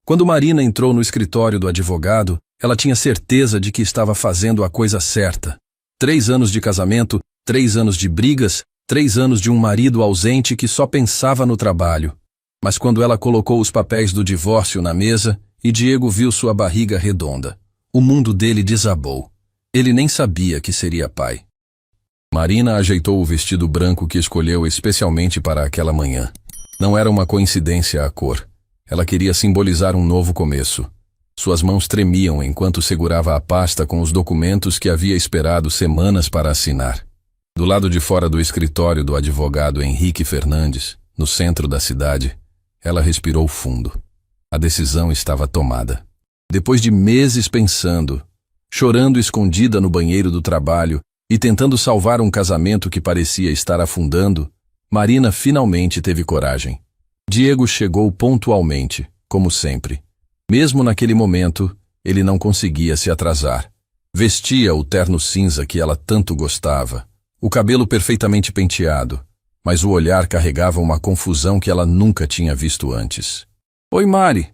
Quando Marina entrou no escritório do advogado, ela tinha certeza de que estava fazendo a coisa certa. 3 anos de casamento, 3 anos de brigas, 3 anos de um marido ausente que só pensava no trabalho. Mas quando ela colocou os papéis do divórcio na mesa e Diego viu sua barriga redonda, o mundo dele desabou. Ele nem sabia que seria pai. Marina ajeitou o vestido branco que escolheu especialmente para aquela manhã. Não era uma coincidência a cor. Ela queria simbolizar um novo começo. Suas mãos tremiam enquanto segurava a pasta com os documentos que havia esperado semanas para assinar. Do lado de fora do escritório do advogado Henrique Fernandes, no centro da cidade, ela respirou fundo. A decisão estava tomada. Depois de meses pensando, chorando escondida no banheiro do trabalho e tentando salvar um casamento que parecia estar afundando, Marina finalmente teve coragem. Diego chegou pontualmente, como sempre. Mesmo naquele momento, ele não conseguia se atrasar. Vestia o terno cinza que ela tanto gostava, o cabelo perfeitamente penteado, mas o olhar carregava uma confusão que ela nunca tinha visto antes. "Oi, Mari",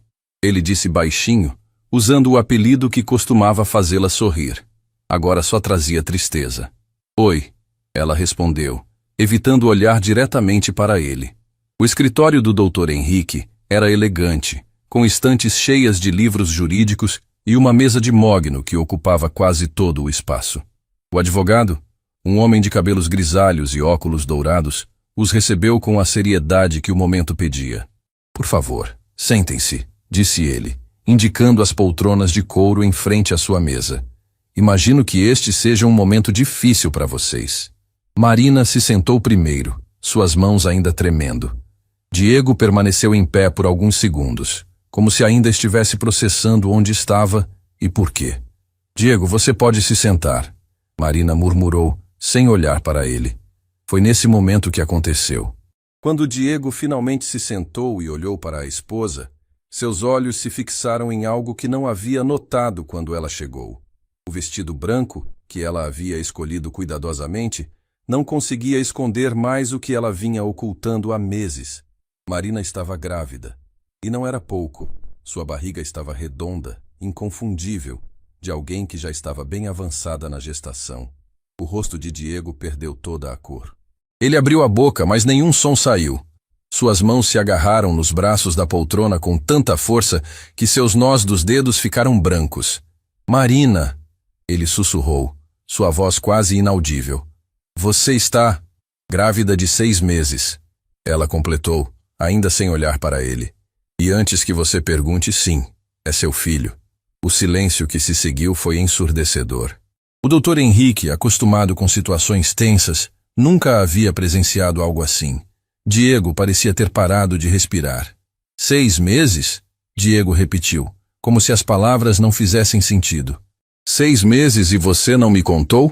ele disse baixinho, usando o apelido que costumava fazê-la sorrir. Agora só trazia tristeza. "Oi", ela respondeu, evitando olhar diretamente para ele. O escritório do Dr. Henrique era elegante, com estantes cheias de livros jurídicos e uma mesa de mogno que ocupava quase todo o espaço. O advogado, um homem de cabelos grisalhos e óculos dourados, os recebeu com a seriedade que o momento pedia. "Por favor, sentem-se", disse ele, indicando as poltronas de couro em frente à sua mesa. "Imagino que este seja um momento difícil para vocês." Marina se sentou primeiro, suas mãos ainda tremendo. Diego permaneceu em pé por alguns segundos, como se ainda estivesse processando onde estava e por quê. "Diego, você pode se sentar", Marina murmurou, sem olhar para ele. Foi nesse momento que aconteceu. Quando Diego finalmente se sentou e olhou para a esposa, seus olhos se fixaram em algo que não havia notado quando ela chegou. O vestido branco, que ela havia escolhido cuidadosamente, não conseguia esconder mais o que ela vinha ocultando há meses. Marina estava grávida. E não era pouco. Sua barriga estava redonda, inconfundível, de alguém que já estava bem avançada na gestação. O rosto de Diego perdeu toda a cor. Ele abriu a boca, mas nenhum som saiu. Suas mãos se agarraram nos braços da poltrona com tanta força que seus nós dos dedos ficaram brancos. "Marina", ele sussurrou, sua voz quase inaudível. "Você está grávida de 6 meses", ela completou, ainda sem olhar para ele. "E antes que você pergunte, sim, é seu filho." O silêncio que se seguiu foi ensurdecedor. O Dr. Henrique, acostumado com situações tensas, nunca havia presenciado algo assim. Diego parecia ter parado de respirar. 6 meses? Diego repetiu, como se as palavras não fizessem sentido. 6 meses e você não me contou?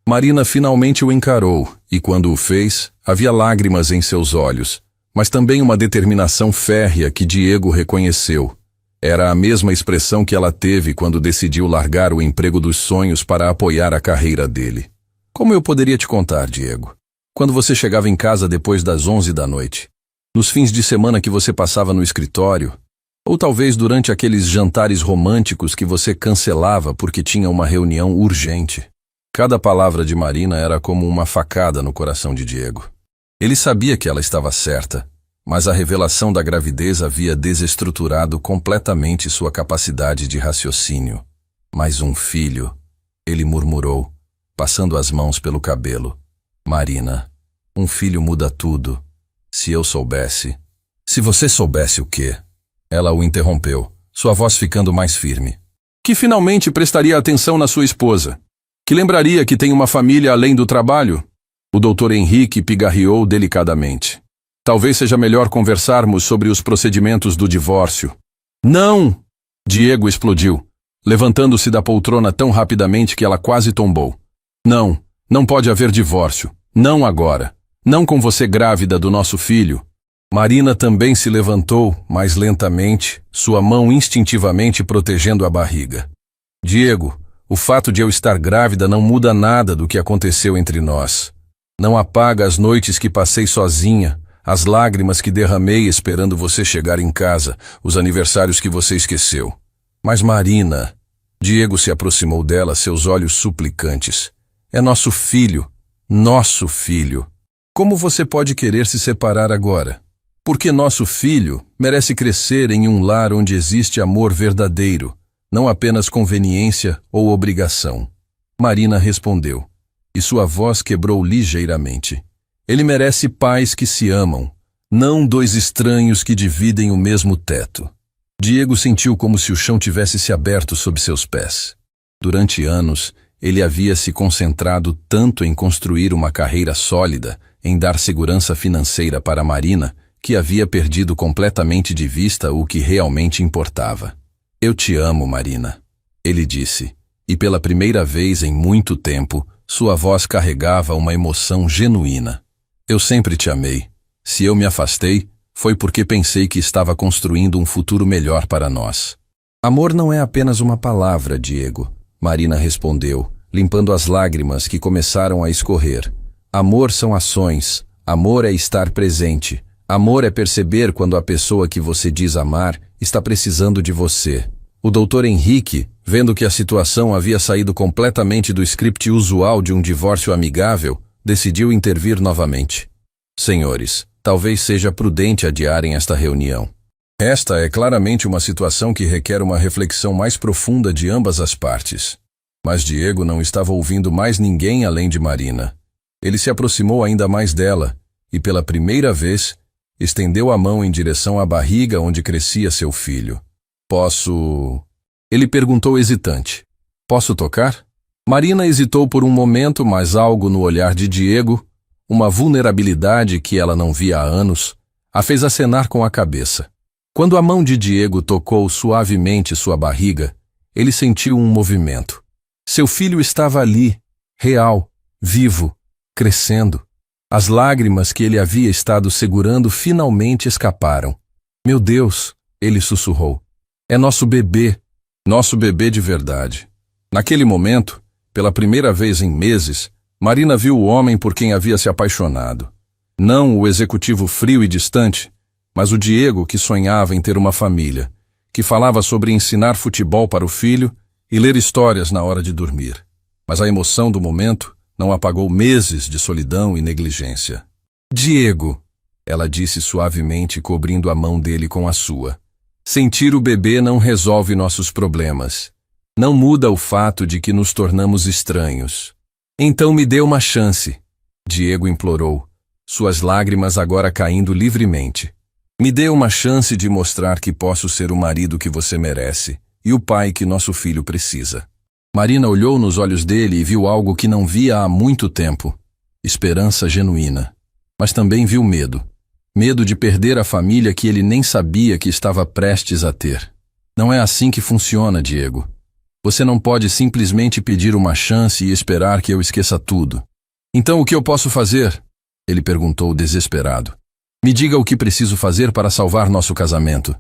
Marina finalmente o encarou, e quando o fez, havia lágrimas em seus olhos, mas também uma determinação férrea que Diego reconheceu. Era a mesma expressão que ela teve quando decidiu largar o emprego dos sonhos para apoiar a carreira dele. "Como eu poderia te contar, Diego? Quando você chegava em casa depois das 11 da noite, nos fins de semana que você passava no escritório, ou talvez durante aqueles jantares românticos que você cancelava porque tinha uma reunião urgente." Cada palavra de Marina era como uma facada no coração de Diego. Ele sabia que ela estava certa, mas a revelação da gravidez havia desestruturado completamente sua capacidade de raciocínio. "Mais um filho", ele murmurou, passando as mãos pelo cabelo. "Marina, um filho muda tudo. Se eu soubesse..." "Se você soubesse o quê?" Ela o interrompeu, sua voz ficando mais firme. "Que finalmente prestaria atenção na sua esposa. Que lembraria que tem uma família além do trabalho." O Dr. Henrique pigarreou delicadamente. "Talvez seja melhor conversarmos sobre os procedimentos do divórcio." "Não!" Diego explodiu, levantando-se da poltrona tão rapidamente que ela quase tombou. "Não, não pode haver divórcio. Não agora. Não com você grávida do nosso filho." Marina também se levantou, mais lentamente, sua mão instintivamente protegendo a barriga. "Diego, o fato de eu estar grávida não muda nada do que aconteceu entre nós. Não apaga as noites que passei sozinha, as lágrimas que derramei esperando você chegar em casa, os aniversários que você esqueceu. Mas Marina... Diego se aproximou dela, seus olhos suplicantes. É nosso filho. Nosso filho. Como você pode querer se separar agora? Porque nosso filho merece crescer em um lar onde existe amor verdadeiro, não apenas conveniência ou obrigação. Marina respondeu, e sua voz quebrou ligeiramente. Ele merece pais que se amam, não dois estranhos que dividem o mesmo teto. Diego sentiu como se o chão tivesse se aberto sob seus pés. Durante anos, ele havia se concentrado tanto em construir uma carreira sólida, em dar segurança financeira para Marina, que havia perdido completamente de vista o que realmente importava. Eu te amo, Marina, ele disse, e pela primeira vez em muito tempo, sua voz carregava uma emoção genuína. Eu sempre te amei. Se eu me afastei, foi porque pensei que estava construindo um futuro melhor para nós. Amor não é apenas uma palavra, Diego, Marina respondeu, limpando as lágrimas que começaram a escorrer. Amor são ações, amor é estar presente, amor é perceber quando a pessoa que você diz amar está precisando de você. O Dr. Henrique, vendo que a situação havia saído completamente do script usual de um divórcio amigável, decidiu intervir novamente. Senhores, talvez seja prudente adiarem esta reunião. Esta é claramente uma situação que requer uma reflexão mais profunda de ambas as partes. Mas Diego não estava ouvindo mais ninguém além de Marina. Ele se aproximou ainda mais dela e, pela primeira vez, estendeu a mão em direção à barriga onde crescia seu filho. Posso... Ele perguntou hesitante. Posso tocar? Marina hesitou por um momento, mas algo no olhar de Diego, uma vulnerabilidade que ela não via há anos, a fez acenar com a cabeça. Quando a mão de Diego tocou suavemente sua barriga, ele sentiu um movimento. Seu filho estava ali, real, vivo, crescendo. As lágrimas que ele havia estado segurando finalmente escaparam. Meu Deus, ele sussurrou. É nosso bebê de verdade. Naquele momento, pela primeira vez em meses, Marina viu o homem por quem havia se apaixonado. Não o executivo frio e distante, mas o Diego que sonhava em ter uma família, que falava sobre ensinar futebol para o filho e ler histórias na hora de dormir. Mas a emoção do momento não apagou meses de solidão e negligência. Diego, ela disse suavemente, cobrindo a mão dele com a sua. Sentir o bebê não resolve nossos problemas. Não muda o fato de que nos tornamos estranhos. Então me dê uma chance, Diego implorou, suas lágrimas agora caindo livremente. Me dê uma chance de mostrar que posso ser o marido que você merece e o pai que nosso filho precisa. Marina olhou nos olhos dele e viu algo que não via há muito tempo. Esperança genuína. Mas também viu medo. Medo de perder a família que ele nem sabia que estava prestes a ter. Não é assim que funciona, Diego. Você não pode simplesmente pedir uma chance e esperar que eu esqueça tudo. Então o que eu posso fazer? Ele perguntou desesperado. Me diga o que preciso fazer para salvar nosso casamento.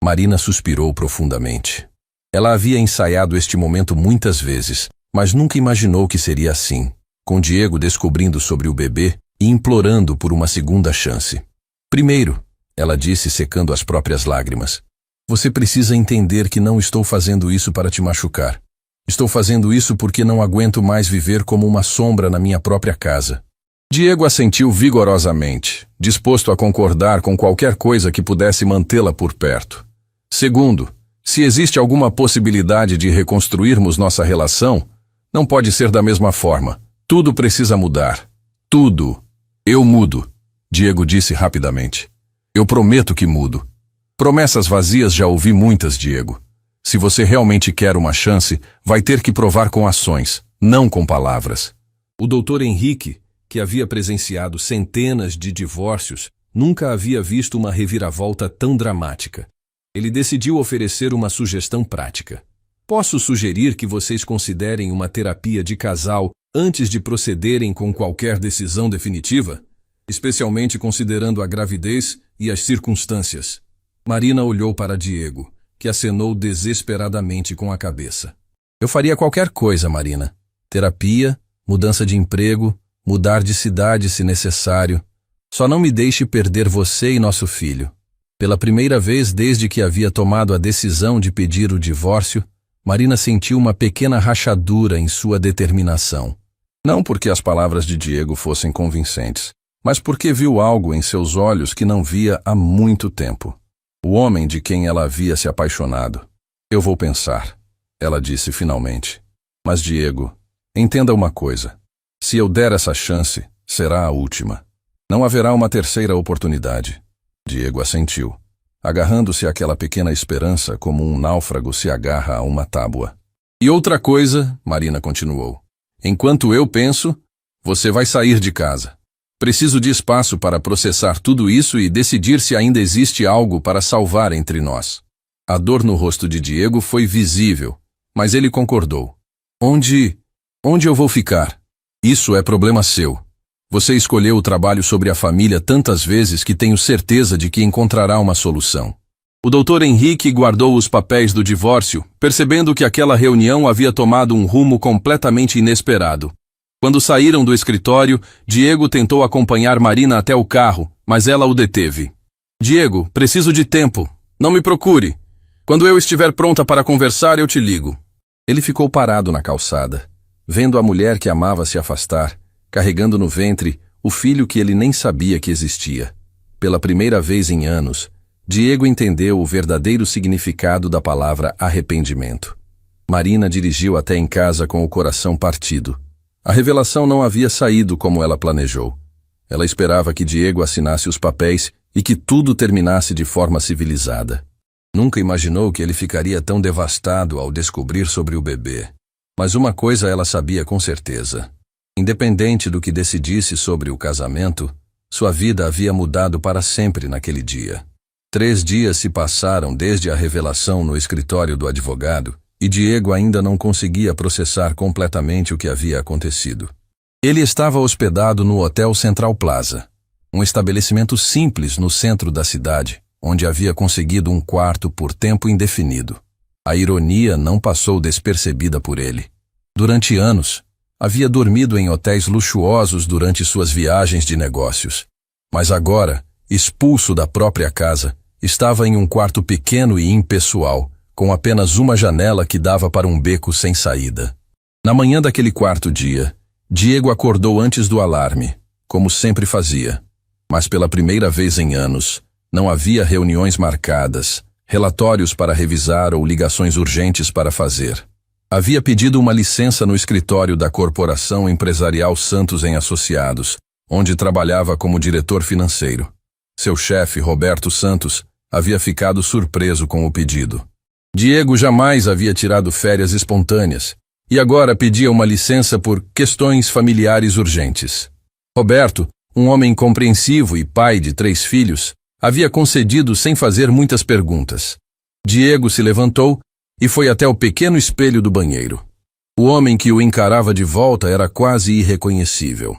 Marina suspirou profundamente. Ela havia ensaiado este momento muitas vezes, mas nunca imaginou que seria assim, com Diego descobrindo sobre o bebê e implorando por uma segunda chance. Primeiro, ela disse secando as próprias lágrimas, você precisa entender que não estou fazendo isso para te machucar. Estou fazendo isso porque não aguento mais viver como uma sombra na minha própria casa. Diego assentiu vigorosamente, disposto a concordar com qualquer coisa que pudesse mantê-la por perto. Segundo, se existe alguma possibilidade de reconstruirmos nossa relação, não pode ser da mesma forma. Tudo precisa mudar. Tudo. Eu mudo, Diego disse rapidamente. Eu prometo que mudo. Promessas vazias já ouvi muitas, Diego. Se você realmente quer uma chance, vai ter que provar com ações, não com palavras. O Dr. Henrique, que havia presenciado centenas de divórcios, nunca havia visto uma reviravolta tão dramática. Ele decidiu oferecer uma sugestão prática. Posso sugerir que vocês considerem uma terapia de casal antes de procederem com qualquer decisão definitiva? Especialmente considerando a gravidez e as circunstâncias. Marina olhou para Diego, que acenou desesperadamente com a cabeça. Eu faria qualquer coisa, Marina. Terapia, mudança de emprego, mudar de cidade se necessário. Só não me deixe perder você e nosso filho. Pela primeira vez desde que havia tomado a decisão de pedir o divórcio, Marina sentiu uma pequena rachadura em sua determinação. Não porque as palavras de Diego fossem convincentes, mas porque viu algo em seus olhos que não via há muito tempo. O homem de quem ela havia se apaixonado. Eu vou pensar, ela disse finalmente. Mas Diego, entenda uma coisa. Se eu der essa chance, será a última. Não haverá uma terceira oportunidade. Diego assentiu, agarrando-se àquela pequena esperança como um náufrago se agarra a uma tábua. E outra coisa, Marina continuou. Enquanto eu penso, você vai sair de casa. Preciso de espaço para processar tudo isso e decidir se ainda existe algo para salvar entre nós. A dor no rosto de Diego foi visível, mas ele concordou. Onde eu vou ficar? Isso é problema seu. Você escolheu o trabalho sobre a família tantas vezes que tenho certeza de que encontrará uma solução. O Dr. Henrique guardou os papéis do divórcio, percebendo que aquela reunião havia tomado um rumo completamente inesperado. Quando saíram do escritório, Diego tentou acompanhar Marina até o carro, mas ela o deteve. Diego, preciso de tempo. Não me procure. Quando eu estiver pronta para conversar, eu te ligo. Ele ficou parado na calçada, vendo a mulher que amava se afastar, carregando no ventre o filho que ele nem sabia que existia. Pela primeira vez em anos, Diego entendeu o verdadeiro significado da palavra arrependimento. Marina dirigiu até em casa com o coração partido. A revelação não havia saído como ela planejou. Ela esperava que Diego assinasse os papéis e que tudo terminasse de forma civilizada. Nunca imaginou que ele ficaria tão devastado ao descobrir sobre o bebê. Mas uma coisa ela sabia com certeza. Independente do que decidisse sobre o casamento, sua vida havia mudado para sempre naquele dia. 3 dias se passaram desde a revelação no escritório do advogado e Diego ainda não conseguia processar completamente o que havia acontecido. Ele estava hospedado no Hotel Central Plaza, um estabelecimento simples no centro da cidade, onde havia conseguido um quarto por tempo indefinido. A ironia não passou despercebida por ele. Durante anos, havia dormido em hotéis luxuosos durante suas viagens de negócios. Mas agora, expulso da própria casa, estava em um quarto pequeno e impessoal, com apenas uma janela que dava para um beco sem saída. Na manhã daquele quarto dia, Diego acordou antes do alarme, como sempre fazia. Mas pela primeira vez em anos, não havia reuniões marcadas, relatórios para revisar ou ligações urgentes para fazer. Havia pedido uma licença no escritório da Corporação Empresarial Santos em Associados, onde trabalhava como diretor financeiro. Seu chefe, Roberto Santos, havia ficado surpreso com o pedido. Diego jamais havia tirado férias espontâneas, e agora pedia uma licença por questões familiares urgentes. Roberto, um homem compreensivo e pai de 3 filhos, havia concedido sem fazer muitas perguntas. Diego se levantou e foi até o pequeno espelho do banheiro. O homem que o encarava de volta era quase irreconhecível.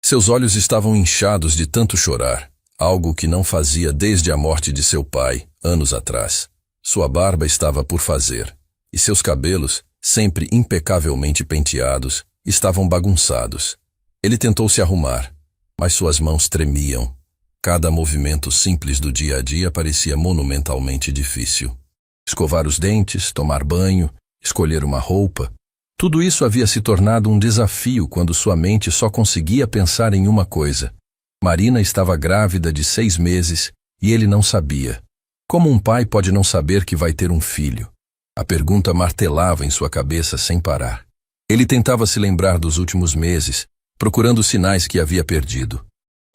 Seus olhos estavam inchados de tanto chorar, algo que não fazia desde a morte de seu pai, anos atrás. Sua barba estava por fazer, e seus cabelos, sempre impecavelmente penteados, estavam bagunçados. Ele tentou se arrumar, mas suas mãos tremiam. Cada movimento simples do dia a dia parecia monumentalmente difícil. Escovar os dentes, tomar banho, escolher uma roupa. Tudo isso havia se tornado um desafio quando sua mente só conseguia pensar em uma coisa. Marina estava grávida de 6 meses e ele não sabia. Como um pai pode não saber que vai ter um filho? A pergunta martelava em sua cabeça sem parar. Ele tentava se lembrar dos últimos meses, procurando sinais que havia perdido.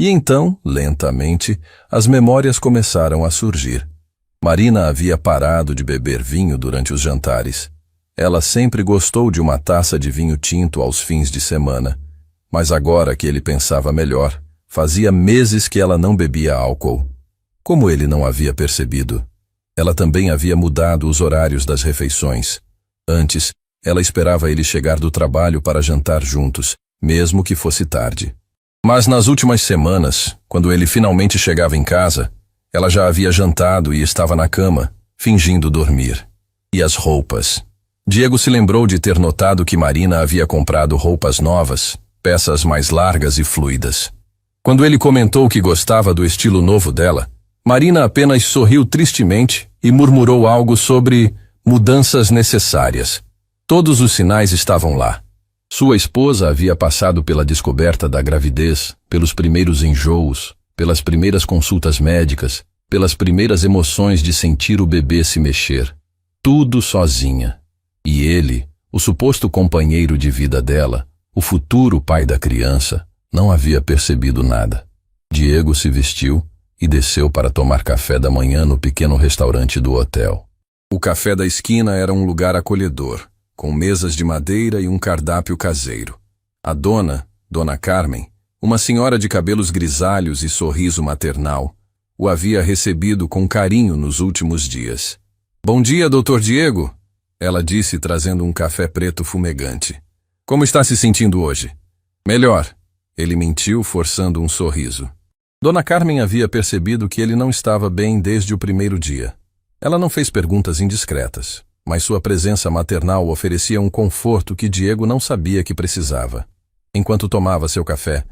E então, lentamente, as memórias começaram a surgir. Marina havia parado de beber vinho durante os jantares. Ela sempre gostou de uma taça de vinho tinto aos fins de semana, mas agora que ele pensava melhor, fazia meses que ela não bebia álcool. Como ele não havia percebido? Ela também havia mudado os horários das refeições. Antes, ela esperava ele chegar do trabalho para jantar juntos, mesmo que fosse tarde. Mas nas últimas semanas, quando ele finalmente chegava em casa, ela já havia jantado e estava na cama, fingindo dormir. E as roupas? Diego se lembrou de ter notado que Marina havia comprado roupas novas, peças mais largas e fluidas. Quando ele comentou que gostava do estilo novo dela, Marina apenas sorriu tristemente e murmurou algo sobre mudanças necessárias. Todos os sinais estavam lá. Sua esposa havia passado pela descoberta da gravidez, pelos primeiros enjoos, pelas primeiras consultas médicas, pelas primeiras emoções de sentir o bebê se mexer. Tudo sozinha. E ele, o suposto companheiro de vida dela, o futuro pai da criança, não havia percebido nada. Diego se vestiu e desceu para tomar café da manhã no pequeno restaurante do hotel. O café da esquina era um lugar acolhedor, com mesas de madeira e um cardápio caseiro. A Dona Carmen, uma senhora de cabelos grisalhos e sorriso maternal, o havia recebido com carinho nos últimos dias. "Bom dia, Dr. Diego", ela disse trazendo um café preto fumegante. "Como está se sentindo hoje?" "Melhor", ele mentiu, forçando um sorriso. Dona Carmen havia percebido que ele não estava bem desde o primeiro dia. Ela não fez perguntas indiscretas, mas sua presença maternal oferecia um conforto que Diego não sabia que precisava. Enquanto tomava seu café,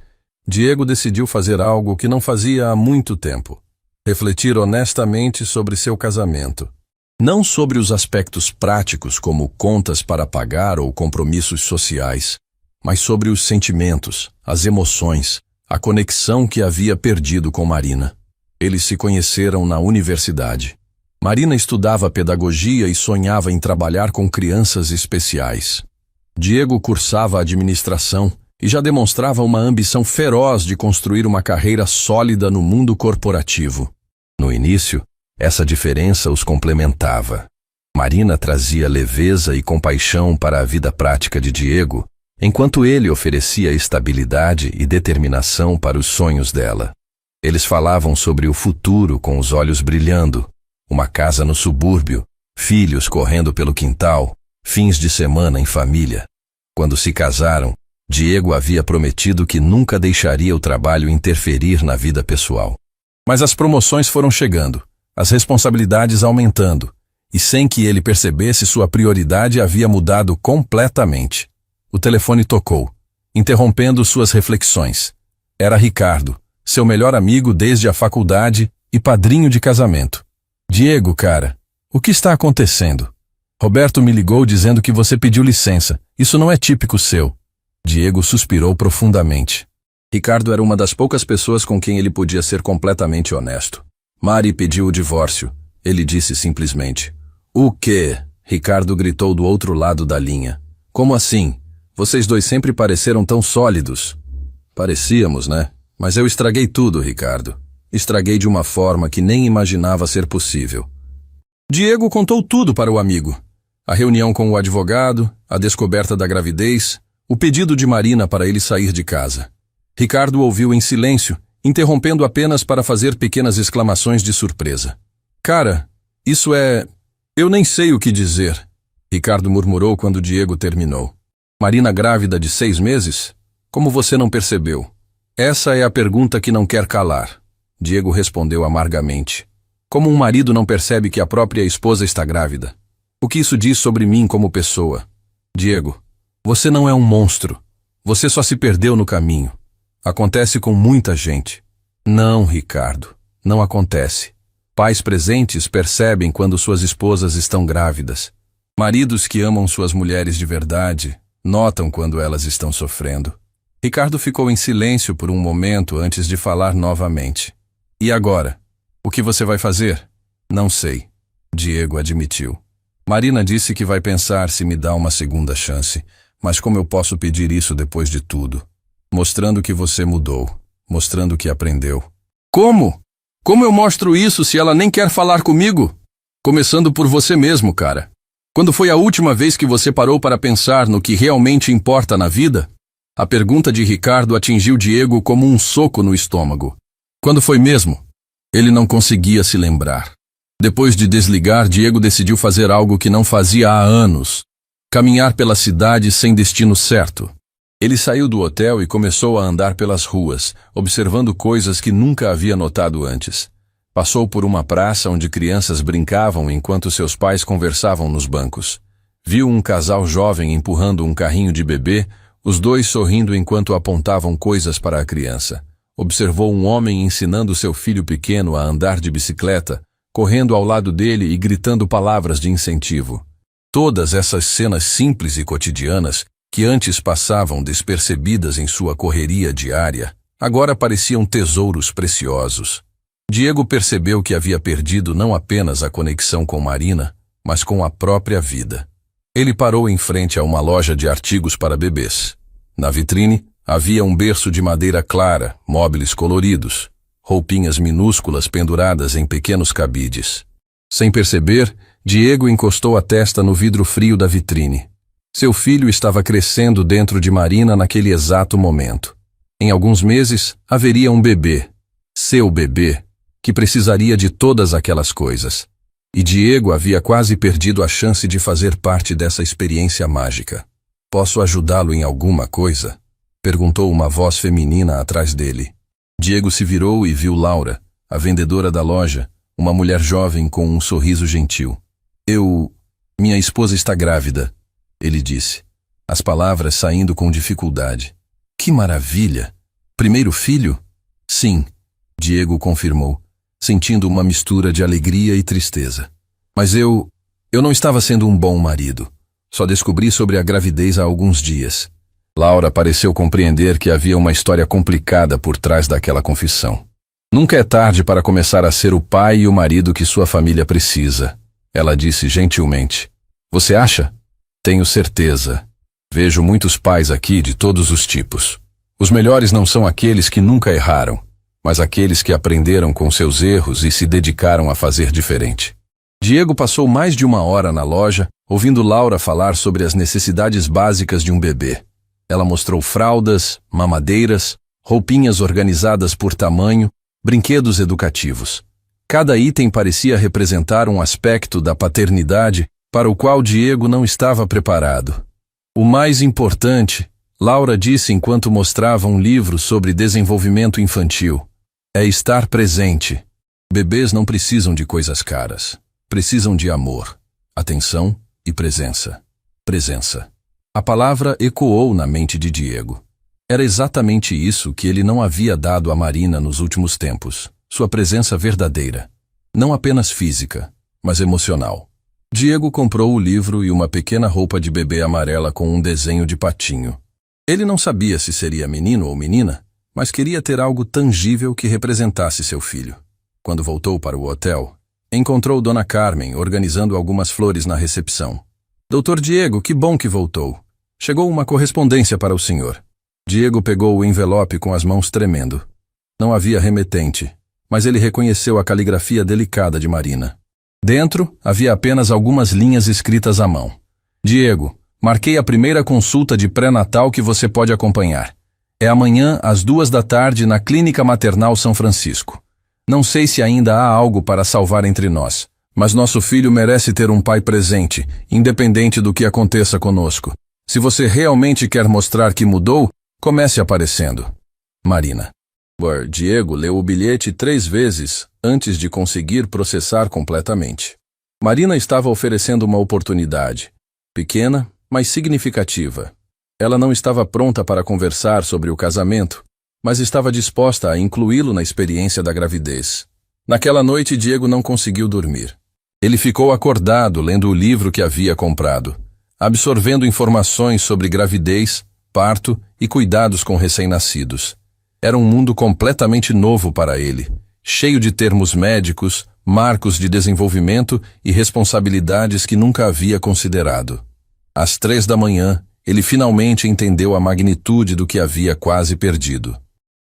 Diego decidiu fazer algo que não fazia há muito tempo: refletir honestamente sobre seu casamento. Não sobre os aspectos práticos como contas para pagar ou compromissos sociais, mas sobre os sentimentos, as emoções, a conexão que havia perdido com Marina. Eles se conheceram na universidade. Marina estudava pedagogia e sonhava em trabalhar com crianças especiais. Diego cursava administração e já demonstrava uma ambição feroz de construir uma carreira sólida no mundo corporativo. No início, essa diferença os complementava. Marina trazia leveza e compaixão para a vida prática de Diego, enquanto ele oferecia estabilidade e determinação para os sonhos dela. Eles falavam sobre o futuro com os olhos brilhando, uma casa no subúrbio, filhos correndo pelo quintal, fins de semana em família. Quando se casaram, Diego havia prometido que nunca deixaria o trabalho interferir na vida pessoal. Mas as promoções foram chegando, as responsabilidades aumentando, e sem que ele percebesse, sua prioridade havia mudado completamente. O telefone tocou, interrompendo suas reflexões. Era Ricardo, seu melhor amigo desde a faculdade e padrinho de casamento. "Diego, cara, o que está acontecendo? Roberto me ligou dizendo que você pediu licença. Isso não é típico seu." Diego suspirou profundamente. Ricardo era uma das poucas pessoas com quem ele podia ser completamente honesto. "Mari pediu o divórcio", ele disse simplesmente. "O quê?" Ricardo gritou do outro lado da linha. "Como assim? Vocês dois sempre pareceram tão sólidos." "Parecíamos, né? Mas eu estraguei tudo, Ricardo. Estraguei de uma forma que nem imaginava ser possível." Diego contou tudo para o amigo. A reunião com o advogado, a descoberta da gravidez, o pedido de Marina para ele sair de casa. Ricardo ouviu em silêncio, interrompendo apenas para fazer pequenas exclamações de surpresa. "Cara, isso é... eu nem sei o que dizer", Ricardo murmurou quando Diego terminou. "Marina grávida de 6 meses? Como você não percebeu?" "Essa é a pergunta que não quer calar", Diego respondeu amargamente. "Como um marido não percebe que a própria esposa está grávida? O que isso diz sobre mim como pessoa? Diego, você não é um monstro. Você só se perdeu no caminho. Acontece com muita gente." "Não, Ricardo, não acontece. Pais presentes percebem quando suas esposas estão grávidas. Maridos que amam suas mulheres de verdade notam quando elas estão sofrendo." Ricardo ficou em silêncio por um momento antes de falar novamente. "E agora? O que você vai fazer?" "Não sei", Diego admitiu. "Marina disse que vai pensar se me dá uma segunda chance, mas como eu posso pedir isso depois de tudo? Mostrando que você mudou, mostrando que aprendeu." "Como? Como eu mostro isso se ela nem quer falar comigo?" "Começando por você mesmo, cara. Quando foi a última vez que você parou para pensar no que realmente importa na vida?" A pergunta de Ricardo atingiu Diego como um soco no estômago. Quando foi mesmo? Ele não conseguia se lembrar. Depois de desligar, Diego decidiu fazer algo que não fazia há anos: caminhar pela cidade sem destino certo. Ele saiu do hotel e começou a andar pelas ruas, observando coisas que nunca havia notado antes. Passou por uma praça onde crianças brincavam enquanto seus pais conversavam nos bancos. Viu um casal jovem empurrando um carrinho de bebê, os dois sorrindo enquanto apontavam coisas para a criança. observou um homem ensinando seu filho pequeno a andar de bicicleta, correndo ao lado dele e gritando palavras de incentivo. Todas essas cenas simples e cotidianas, que antes passavam despercebidas em sua correria diária, agora pareciam tesouros preciosos. Diego percebeu que havia perdido não apenas a conexão com Marina, mas com a própria vida. Ele parou em frente a uma loja de artigos para bebês. Na vitrine, havia um berço de madeira clara, móveis coloridos, roupinhas minúsculas penduradas em pequenos cabides. Sem perceber, Diego encostou a testa no vidro frio da vitrine. Seu filho estava crescendo dentro de Marina naquele exato momento. Em alguns meses, haveria um bebê, seu bebê, que precisaria de todas aquelas coisas. E Diego havia quase perdido a chance de fazer parte dessa experiência mágica. "Posso ajudá-lo em alguma coisa?" perguntou uma voz feminina atrás dele. Diego se virou e viu Laura, a vendedora da loja, uma mulher jovem com um sorriso gentil. Minha esposa está grávida", ele disse, as palavras saindo com dificuldade. "Que maravilha! Primeiro filho?" "Sim", Diego confirmou, sentindo uma mistura de alegria e tristeza. "Mas eu não estava sendo um bom marido. Só descobri sobre a gravidez há alguns dias." Laura pareceu compreender que havia uma história complicada por trás daquela confissão. "Nunca é tarde para começar a ser o pai e o marido que sua família precisa", ela disse gentilmente. "Você acha?" "Tenho certeza. Vejo muitos pais aqui de todos os tipos. Os melhores não são aqueles que nunca erraram, mas aqueles que aprenderam com seus erros e se dedicaram a fazer diferente." Diego passou mais de uma hora na loja, ouvindo Laura falar sobre as necessidades básicas de um bebê. Ela mostrou fraldas, mamadeiras, roupinhas organizadas por tamanho, brinquedos educativos. Cada item parecia representar um aspecto da paternidade para o qual Diego não estava preparado. "O mais importante", Laura disse enquanto mostrava um livro sobre desenvolvimento infantil, "é estar presente. Bebês não precisam de coisas caras. Precisam de amor, atenção e presença. Presença." A palavra ecoou na mente de Diego. Era exatamente isso que ele não havia dado a Marina nos últimos tempos. Sua presença verdadeira. Não apenas física, mas emocional. Diego comprou o livro e uma pequena roupa de bebê amarela com um desenho de patinho. Ele não sabia se seria menino ou menina, mas queria ter algo tangível que representasse seu filho. Quando voltou para o hotel, encontrou Dona Carmen organizando algumas flores na recepção. "Doutor Diego, que bom que voltou. Chegou uma correspondência para o senhor." Diego pegou o envelope com as mãos tremendo. Não havia remetente, mas ele reconheceu a caligrafia delicada de Marina. Dentro, havia apenas algumas linhas escritas à mão. "Diego, marquei a primeira consulta de pré-natal que você pode acompanhar. É amanhã às 14h na Clínica Maternal São Francisco. Não sei se ainda há algo para salvar entre nós, mas nosso filho merece ter um pai presente, independente do que aconteça conosco. Se você realmente quer mostrar que mudou, comece aparecendo. Marina." Diego leu o bilhete 3 vezes antes de conseguir processar completamente. Marina estava oferecendo uma oportunidade, pequena, mas significativa. Ela não estava pronta para conversar sobre o casamento, mas estava disposta a incluí-lo na experiência da gravidez. Naquela noite, Diego não conseguiu dormir. Ele ficou acordado lendo o livro que havia comprado, absorvendo informações sobre gravidez, parto e cuidados com recém-nascidos. Era um mundo completamente novo para ele, cheio de termos médicos, marcos de desenvolvimento e responsabilidades que nunca havia considerado. Às 3 da manhã, ele finalmente entendeu a magnitude do que havia quase perdido.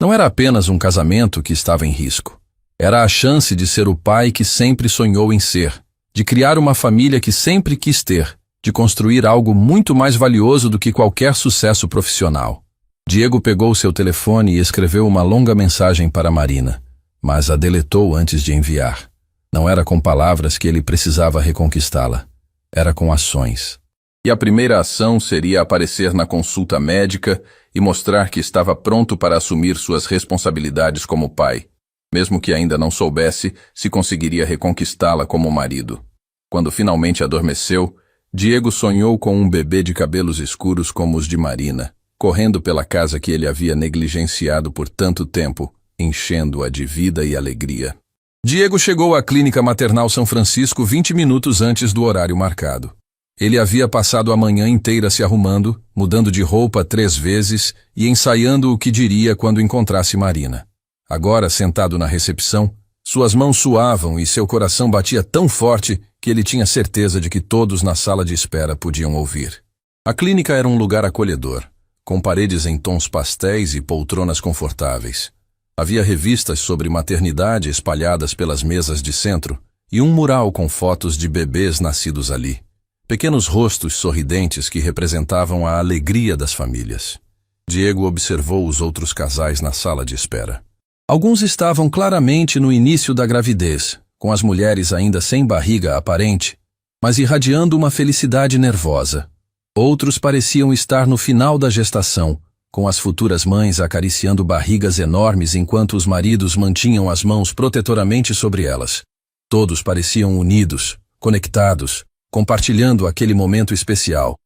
Não era apenas um casamento que estava em risco. Era a chance de ser o pai que sempre sonhou em ser, de criar uma família que sempre quis ter, de construir algo muito mais valioso do que qualquer sucesso profissional. Diego pegou seu telefone e escreveu uma longa mensagem para Marina, mas a deletou antes de enviar. Não era com palavras que ele precisava reconquistá-la. Era com ações. E a primeira ação seria aparecer na consulta médica e mostrar que estava pronto para assumir suas responsabilidades como pai, mesmo que ainda não soubesse se conseguiria reconquistá-la como marido. Quando finalmente adormeceu, Diego sonhou com um bebê de cabelos escuros como os de Marina, correndo pela casa que ele havia negligenciado por tanto tempo, enchendo-a de vida e alegria. Diego chegou à Clínica Maternal São Francisco 20 minutos antes do horário marcado. Ele havia passado a manhã inteira se arrumando, mudando de roupa 3 vezes e ensaiando o que diria quando encontrasse Marina. Agora, sentado na recepção, suas mãos suavam e seu coração batia tão forte que ele tinha certeza de que todos na sala de espera podiam ouvir. A clínica era um lugar acolhedor, com paredes em tons pastéis e poltronas confortáveis. Havia revistas sobre maternidade espalhadas pelas mesas de centro e um mural com fotos de bebês nascidos ali. Pequenos rostos sorridentes que representavam a alegria das famílias. Diego observou os outros casais na sala de espera. Alguns estavam claramente no início da gravidez, com as mulheres ainda sem barriga aparente, mas irradiando uma felicidade nervosa. Outros pareciam estar no final da gestação, com as futuras mães acariciando barrigas enormes enquanto os maridos mantinham as mãos protetoramente sobre elas. Todos pareciam unidos, conectados, compartilhando aquele momento especial.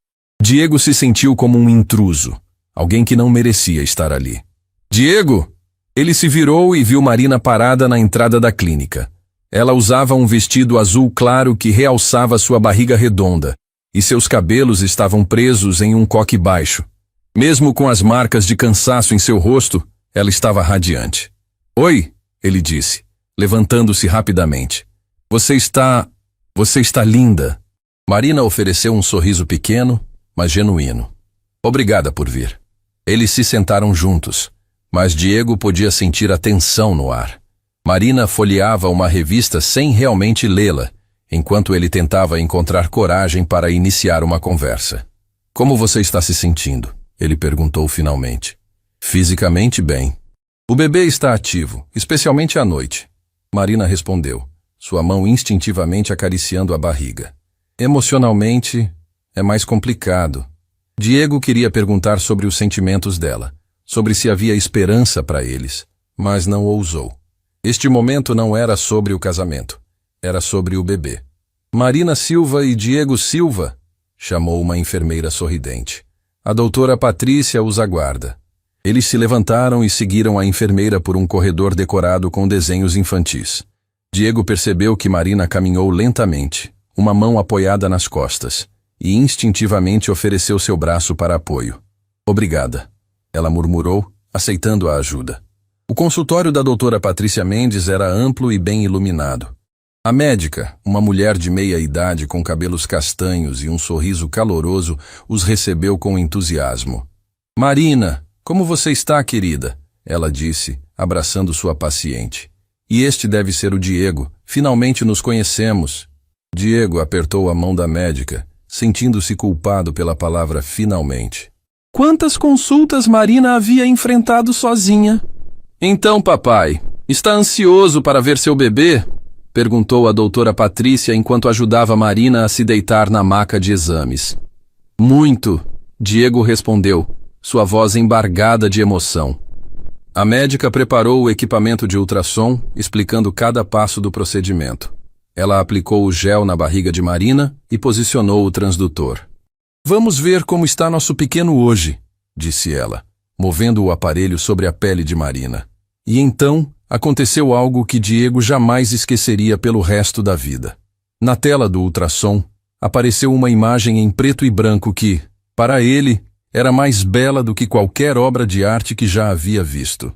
Diego se sentiu como um intruso, alguém que não merecia estar ali. Diego! Ele se virou e viu Marina parada na entrada da clínica. Ela usava um vestido azul claro que realçava sua barriga redonda, e seus cabelos estavam presos em um coque baixo. Mesmo com as marcas de cansaço em seu rosto, ela estava radiante. "Oi", ele disse, levantando-se rapidamente. Você está linda." Marina ofereceu um sorriso pequeno, mas genuíno. "Obrigada por vir." Eles se sentaram juntos, mas Diego podia sentir a tensão no ar. Marina folheava uma revista sem realmente lê-la, enquanto ele tentava encontrar coragem para iniciar uma conversa. "Como você está se sentindo?" ele perguntou finalmente. "Fisicamente bem. O bebê está ativo, especialmente à noite." Marina respondeu, sua mão instintivamente acariciando a barriga. "Emocionalmente, é mais complicado." Diego queria perguntar sobre os sentimentos dela, sobre se havia esperança para eles, mas não ousou. Este momento não era sobre o casamento, era sobre o bebê. "Marina Silva e Diego Silva", chamou uma enfermeira sorridente. "A doutora Patrícia os aguarda." Eles se levantaram e seguiram a enfermeira por um corredor decorado com desenhos infantis. Diego percebeu que Marina caminhou lentamente, uma mão apoiada nas costas, e instintivamente ofereceu seu braço para apoio. "Obrigada", ela murmurou, aceitando a ajuda. O consultório da doutora Patrícia Mendes era amplo e bem iluminado. A médica, uma mulher de meia idade com cabelos castanhos e um sorriso caloroso, os recebeu com entusiasmo. "Marina, como você está, querida?" ela disse, abraçando sua paciente. "E este deve ser o Diego. Finalmente nos conhecemos." Diego apertou a mão da médica, sentindo-se culpado pela palavra finalmente. Quantas consultas Marina havia enfrentado sozinha? "Então, papai, está ansioso para ver seu bebê?" perguntou a doutora Patrícia enquanto ajudava Marina a se deitar na maca de exames. "Muito", Diego respondeu, sua voz embargada de emoção. A médica preparou o equipamento de ultrassom, explicando cada passo do procedimento. Ela aplicou o gel na barriga de Marina e posicionou o transdutor. "Vamos ver como está nosso pequeno hoje", disse ela, movendo o aparelho sobre a pele de Marina. E então aconteceu algo que Diego jamais esqueceria pelo resto da vida. Na tela do ultrassom, apareceu uma imagem em preto e branco que, para ele, era mais bela do que qualquer obra de arte que já havia visto.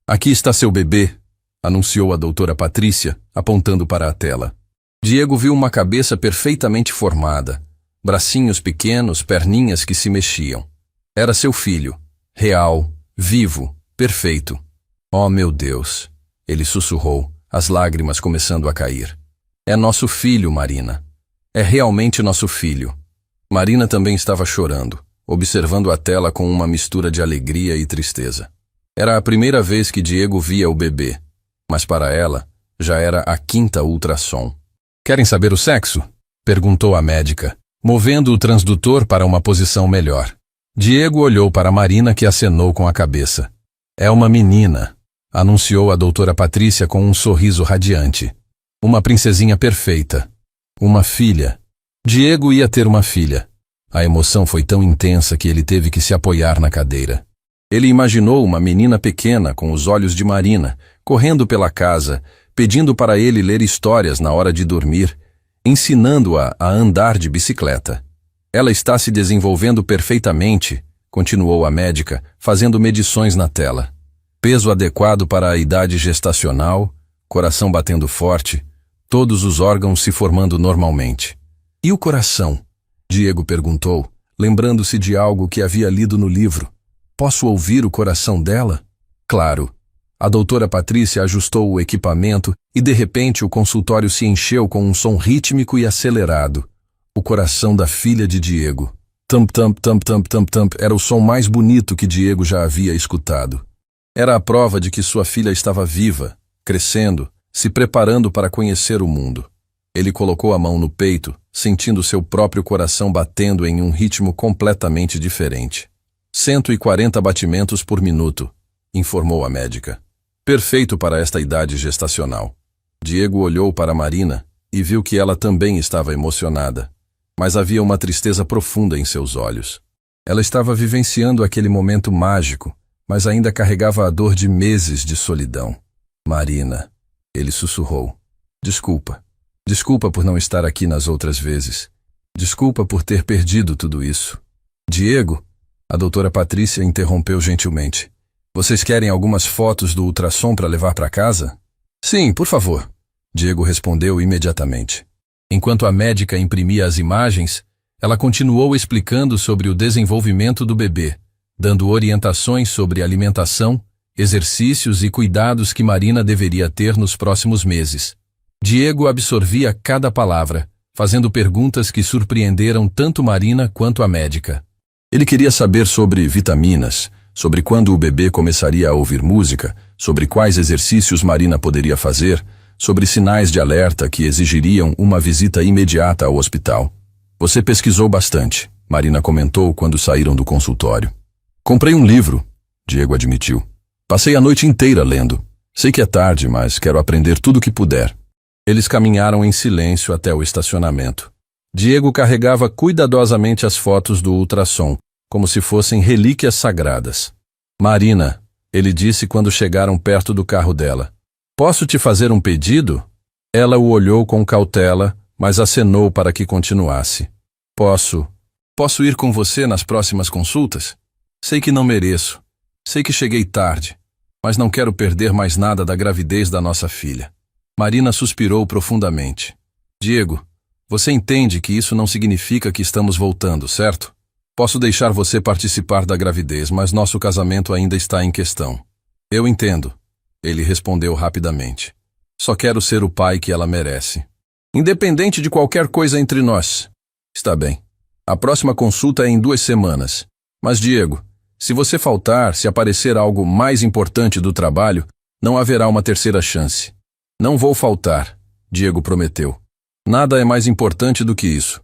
"Aqui está seu bebê", anunciou a doutora Patrícia, apontando para a tela. Diego viu uma cabeça perfeitamente formada, bracinhos pequenos, perninhas que se mexiam. Era seu filho, real, vivo, perfeito. "Oh, meu Deus", ele sussurrou, as lágrimas começando a cair. "É nosso filho, Marina. É realmente nosso filho." Marina também estava chorando, observando a tela com uma mistura de alegria e tristeza. Era a primeira vez que Diego via o bebê, mas para ela já era a 5ª ultrassom. "Querem saber o sexo?", perguntou a médica, movendo o transdutor para uma posição melhor. Diego olhou para Marina, que acenou com a cabeça. "É uma menina", anunciou a doutora Patrícia com um sorriso radiante. "Uma princesinha perfeita. Uma filha." Diego ia ter uma filha. A emoção foi tão intensa que ele teve que se apoiar na cadeira. Ele imaginou uma menina pequena com os olhos de Marina, correndo pela casa, pedindo para ele ler histórias na hora de dormir, ensinando-a a andar de bicicleta. Ela está se desenvolvendo perfeitamente, continuou a médica, fazendo medições na tela. Peso adequado para a idade gestacional, coração batendo forte, todos os órgãos se formando normalmente. E o coração? Diego perguntou, lembrando-se de algo que havia lido no livro. Posso ouvir o coração dela? Claro. A doutora Patrícia ajustou o equipamento e de repente o consultório se encheu com um som rítmico e acelerado. O coração da filha de Diego. Tamp, tamp, tamp, tamp, tamp, tamp, era o som mais bonito que Diego já havia escutado. Era a prova de que sua filha estava viva, crescendo, se preparando para conhecer o mundo. Ele colocou a mão no peito, sentindo seu próprio coração batendo em um ritmo completamente diferente. 140 batimentos por minuto, informou a médica. Perfeito para esta idade gestacional. Diego olhou para Marina e viu que ela também estava emocionada, mas havia uma tristeza profunda em seus olhos. Ela estava vivenciando aquele momento mágico, mas ainda carregava a dor de meses de solidão. Marina, ele sussurrou. Desculpa. Desculpa por não estar aqui nas outras vezes. Desculpa por ter perdido tudo isso. Diego, a doutora Patrícia interrompeu gentilmente. Vocês querem algumas fotos do ultrassom para levar para casa? Sim, por favor. Diego respondeu imediatamente. Enquanto a médica imprimia as imagens, ela continuou explicando sobre o desenvolvimento do bebê, dando orientações sobre alimentação, exercícios e cuidados que Marina deveria ter nos próximos meses. Diego absorvia cada palavra, fazendo perguntas que surpreenderam tanto Marina quanto a médica. Ele queria saber sobre vitaminas, sobre quando o bebê começaria a ouvir música, sobre quais exercícios Marina poderia fazer, sobre sinais de alerta que exigiriam uma visita imediata ao hospital. Você pesquisou bastante, Marina comentou quando saíram do consultório. Comprei um livro, Diego admitiu. Passei a noite inteira lendo. Sei que é tarde, mas quero aprender tudo o que puder. Eles caminharam em silêncio até o estacionamento. Diego carregava cuidadosamente as fotos do ultrassom, como se fossem relíquias sagradas. Marina, ele disse quando chegaram perto do carro dela. Posso te fazer um pedido? Ela o olhou com cautela, mas acenou para que continuasse. Posso ir com você nas próximas consultas? Sei que não mereço. Sei que cheguei tarde, mas não quero perder mais nada da gravidez da nossa filha. Marina suspirou profundamente. Diego, você entende que isso não significa que estamos voltando, certo? Posso deixar você participar da gravidez, mas nosso casamento ainda está em questão. Eu entendo, ele respondeu rapidamente. Só quero ser o pai que ela merece. Independente de qualquer coisa entre nós. Está bem. A próxima consulta é em 2 semanas. Mas, Diego, se você faltar, se aparecer algo mais importante do trabalho, não haverá uma terceira chance. Não vou faltar, Diego prometeu. Nada é mais importante do que isso.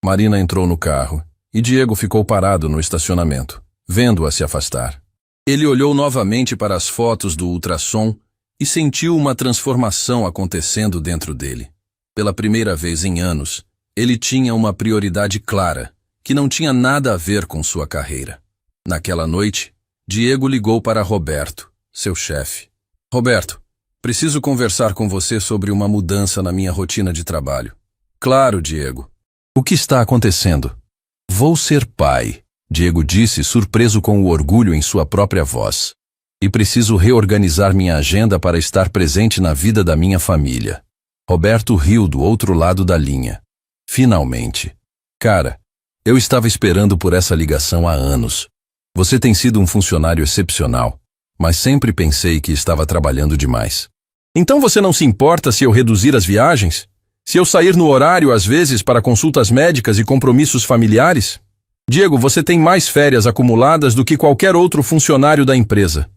Marina entrou no carro e Diego ficou parado no estacionamento, vendo-a se afastar. Ele olhou novamente para as fotos do ultrassom e sentiu uma transformação acontecendo dentro dele. Pela primeira vez em anos, ele tinha uma prioridade clara, que não tinha nada a ver com sua carreira. Naquela noite, Diego ligou para Roberto, seu chefe. Roberto, preciso conversar com você sobre uma mudança na minha rotina de trabalho. Claro, Diego. O que está acontecendo? Vou ser pai, Diego disse, surpreso com o orgulho em sua própria voz. E preciso reorganizar minha agenda para estar presente na vida da minha família. Roberto riu do outro lado da linha. Finalmente. Cara, eu estava esperando por essa ligação há anos. Você tem sido um funcionário excepcional, mas sempre pensei que estava trabalhando demais. Então você não se importa se eu reduzir as viagens? Se eu sair no horário, às vezes, para consultas médicas e compromissos familiares? Diego, você tem mais férias acumuladas do que qualquer outro funcionário da empresa.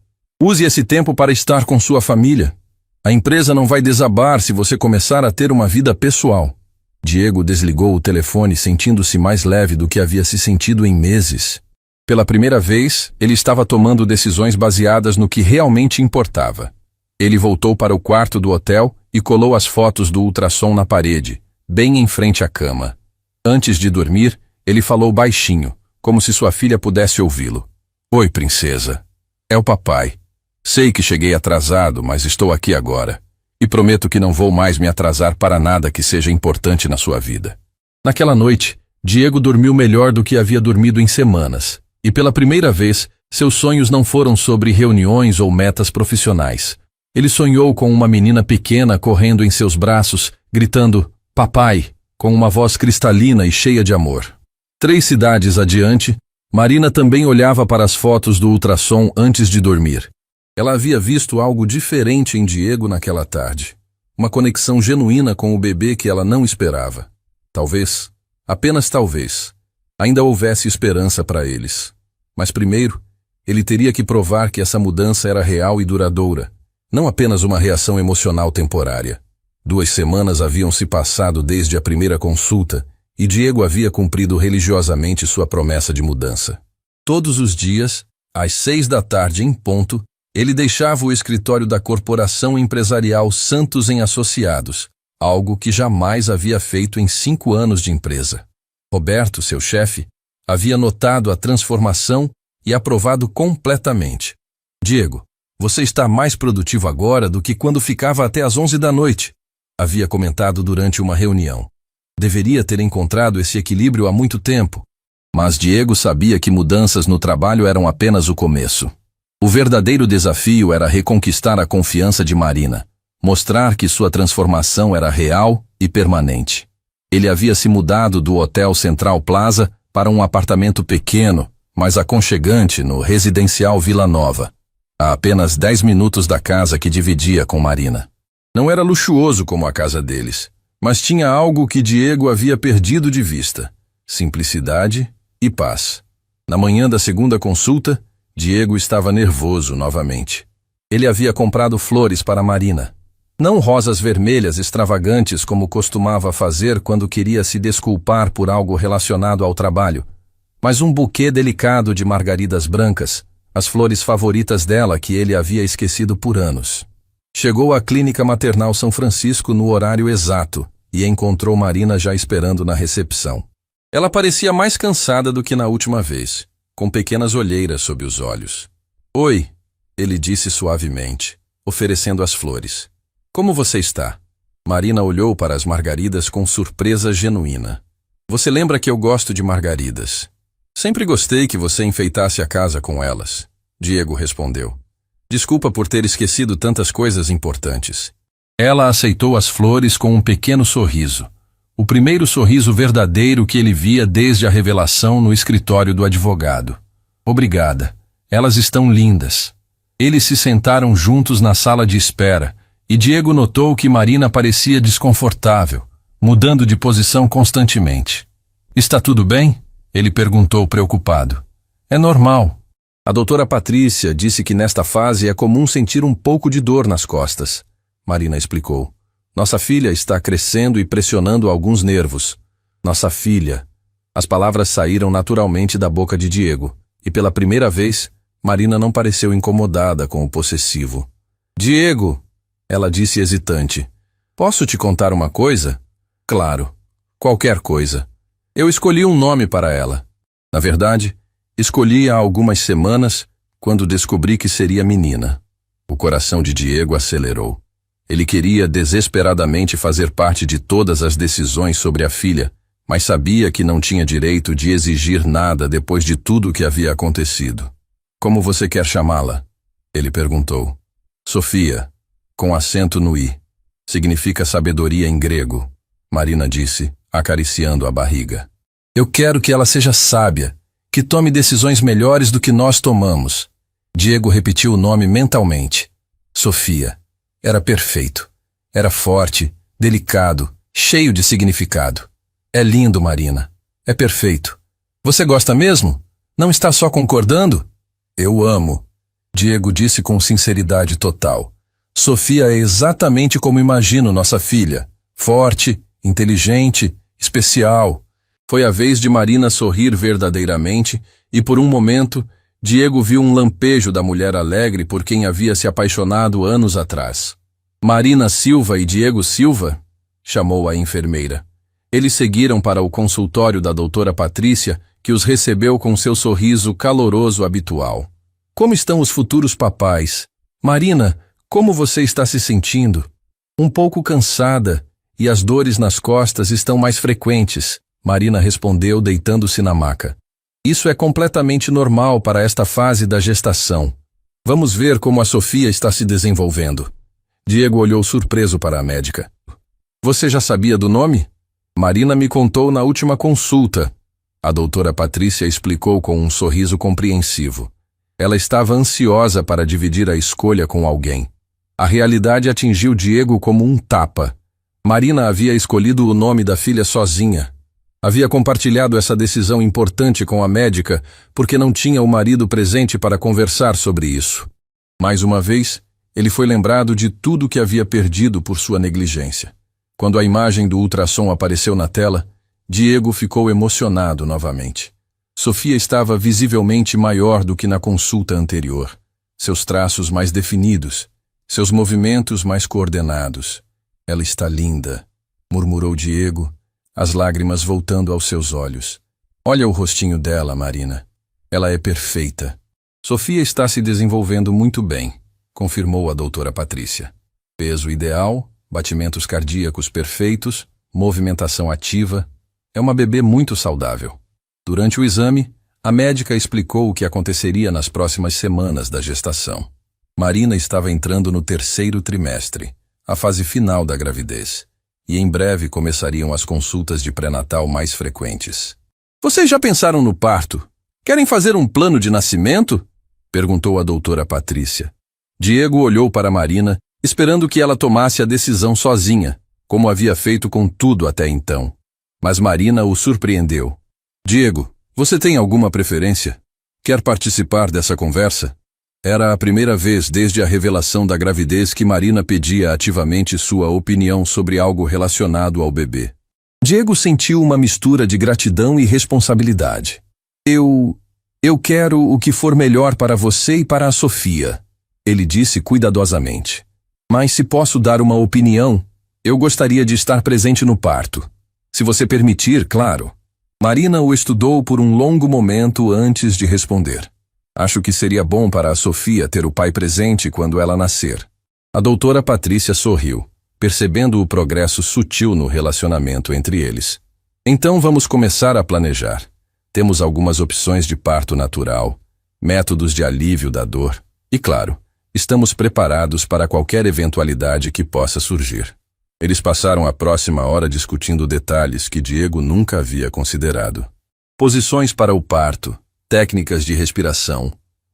Use esse tempo para estar com sua família. A empresa não vai desabar se você começar a ter uma vida pessoal. Diego desligou o telefone sentindo-se mais leve do que havia se sentido em meses. Pela primeira vez, ele estava tomando decisões baseadas no que realmente importava. Ele voltou para o quarto do hotel e colou as fotos do ultrassom na parede, bem em frente à cama. Antes de dormir, ele falou baixinho, como se sua filha pudesse ouvi-lo. Oi, princesa. É o papai. Sei que cheguei atrasado, mas estou aqui agora. E prometo que não vou mais me atrasar para nada que seja importante na sua vida. Naquela noite, Diego dormiu melhor do que havia dormido em semanas. E pela primeira vez, seus sonhos não foram sobre reuniões ou metas profissionais. Ele sonhou com uma menina pequena correndo em seus braços, gritando, papai, com uma voz cristalina e cheia de amor. 3 cidades adiante, Marina também olhava para as fotos do ultrassom antes de dormir. Ela havia visto algo diferente em Diego naquela tarde. Uma conexão genuína com o bebê que ela não esperava. Talvez, apenas talvez, ainda houvesse esperança para eles. Mas primeiro, ele teria que provar que essa mudança era real e duradoura, não apenas uma reação emocional temporária. 2 semanas haviam se passado desde a primeira consulta e Diego havia cumprido religiosamente sua promessa de mudança. Todos os dias, às 6 da tarde em ponto, ele deixava o escritório da corporação empresarial Santos em Associados, algo que jamais havia feito em 5 anos de empresa. Roberto, seu chefe, havia notado a transformação e aprovado completamente. Diego, você está mais produtivo agora do que quando ficava até às 11 da noite, havia comentado durante uma reunião. Deveria ter encontrado esse equilíbrio há muito tempo. Mas Diego sabia que mudanças no trabalho eram apenas o começo. O verdadeiro desafio era reconquistar a confiança de Marina, mostrar que sua transformação era real e permanente. Ele havia se mudado do Hotel Central Plaza para um apartamento pequeno, mas aconchegante no residencial Vila Nova, a apenas 10 minutos da casa que dividia com Marina. Não era luxuoso como a casa deles, mas tinha algo que Diego havia perdido de vista: simplicidade e paz. Na manhã da segunda consulta, Diego estava nervoso novamente. Ele havia comprado flores para Marina. Não rosas vermelhas extravagantes como costumava fazer quando queria se desculpar por algo relacionado ao trabalho, mas um buquê delicado de margaridas brancas, as flores favoritas dela que ele havia esquecido por anos. Chegou à Clínica Maternal São Francisco no horário exato e encontrou Marina já esperando na recepção. Ela parecia mais cansada do que na última vez, com pequenas olheiras sob os olhos. Oi, ele disse suavemente, oferecendo as flores. Como você está? Marina olhou para as margaridas com surpresa genuína. Você lembra que eu gosto de margaridas? Sempre gostei que você enfeitasse a casa com elas, Diego respondeu. Desculpa por ter esquecido tantas coisas importantes. Ela aceitou as flores com um pequeno sorriso. O primeiro sorriso verdadeiro que ele via desde a revelação no escritório do advogado. Obrigada. Elas estão lindas. Eles se sentaram juntos na sala de espera, e Diego notou que Marina parecia desconfortável, mudando de posição constantemente. Está tudo bem? Ele perguntou preocupado. É normal. A doutora Patrícia disse que nesta fase é comum sentir um pouco de dor nas costas. Marina explicou. Nossa filha está crescendo e pressionando alguns nervos. Nossa filha. As palavras saíram naturalmente da boca de Diego, e pela primeira vez, Marina não pareceu incomodada com o possessivo. Diego, ela disse hesitante. Posso te contar uma coisa? Claro. Qualquer coisa. Eu escolhi um nome para ela. Na verdade, escolhi há algumas semanas, quando descobri que seria menina. O coração de Diego acelerou. Ele queria desesperadamente fazer parte de todas as decisões sobre a filha, mas sabia que não tinha direito de exigir nada depois de tudo o que havia acontecido. Como você quer chamá-la? Ele perguntou. Sofia, com acento no i. Significa sabedoria em grego, Marina disse, acariciando a barriga. Eu quero que ela seja sábia, que tome decisões melhores do que nós tomamos. Diego repetiu o nome mentalmente. Sofia. Era perfeito. Era forte, delicado, cheio de significado. É lindo, Marina. É perfeito. Você gosta mesmo? Não está só concordando? Eu amo, Diego disse com sinceridade total. Sofia é exatamente como imagino nossa filha. Forte, inteligente, especial. Foi a vez de Marina sorrir verdadeiramente e por um momento Diego viu um lampejo da mulher alegre por quem havia se apaixonado anos atrás. Marina Silva e Diego Silva? Chamou a enfermeira. Eles seguiram para o consultório da doutora Patrícia, que os recebeu com seu sorriso caloroso habitual. Como estão os futuros papais? Marina, como você está se sentindo? Um pouco cansada, e as dores nas costas estão mais frequentes, Marina respondeu deitando-se na maca. Isso é completamente normal para esta fase da gestação. Vamos ver como a Sofia está se desenvolvendo. Diego olhou surpreso para a médica. Você já sabia do nome? Marina me contou na última consulta. A doutora Patrícia explicou com um sorriso compreensivo. Ela estava ansiosa para dividir a escolha com alguém. A realidade atingiu Diego como um tapa. Marina havia escolhido o nome da filha sozinha. Havia compartilhado essa decisão importante com a médica porque não tinha o marido presente para conversar sobre isso. Mais uma vez, ele foi lembrado de tudo que havia perdido por sua negligência. Quando a imagem do ultrassom apareceu na tela, Diego ficou emocionado novamente. Sofia estava visivelmente maior do que na consulta anterior. Seus traços mais definidos, seus movimentos mais coordenados. Ela está linda, murmurou Diego, as lágrimas voltando aos seus olhos. Olha o rostinho dela, Marina. Ela é perfeita. Sofia está se desenvolvendo muito bem, confirmou a doutora Patrícia. Peso ideal, batimentos cardíacos perfeitos, movimentação ativa. É uma bebê muito saudável. Durante o exame, a médica explicou o que aconteceria nas próximas semanas da gestação. Marina estava entrando no 3º trimestre, a fase final da gravidez, e em breve começariam as consultas de pré-natal mais frequentes. Vocês já pensaram no parto? Querem fazer um plano de nascimento? Perguntou a doutora Patrícia. Diego olhou para Marina, esperando que ela tomasse a decisão sozinha, como havia feito com tudo até então. Mas Marina o surpreendeu. Diego, você tem alguma preferência? Quer participar dessa conversa? Era a primeira vez desde a revelação da gravidez que Marina pedia ativamente sua opinião sobre algo relacionado ao bebê. Diego sentiu uma mistura de gratidão e responsabilidade. Eu quero o que for melhor para você e para a Sofia, ele disse cuidadosamente. Mas se posso dar uma opinião, eu gostaria de estar presente no parto. Se você permitir, claro. Marina o estudou por um longo momento antes de responder. Acho que seria bom para a Sofia ter o pai presente quando ela nascer. A doutora Patrícia sorriu, percebendo o progresso sutil no relacionamento entre eles. Então vamos começar a planejar. Temos algumas opções de parto natural, métodos de alívio da dor e, claro, estamos preparados para qualquer eventualidade que possa surgir. Eles passaram a próxima hora discutindo detalhes que Diego nunca havia considerado. Posições para o parto, técnicas de respiração,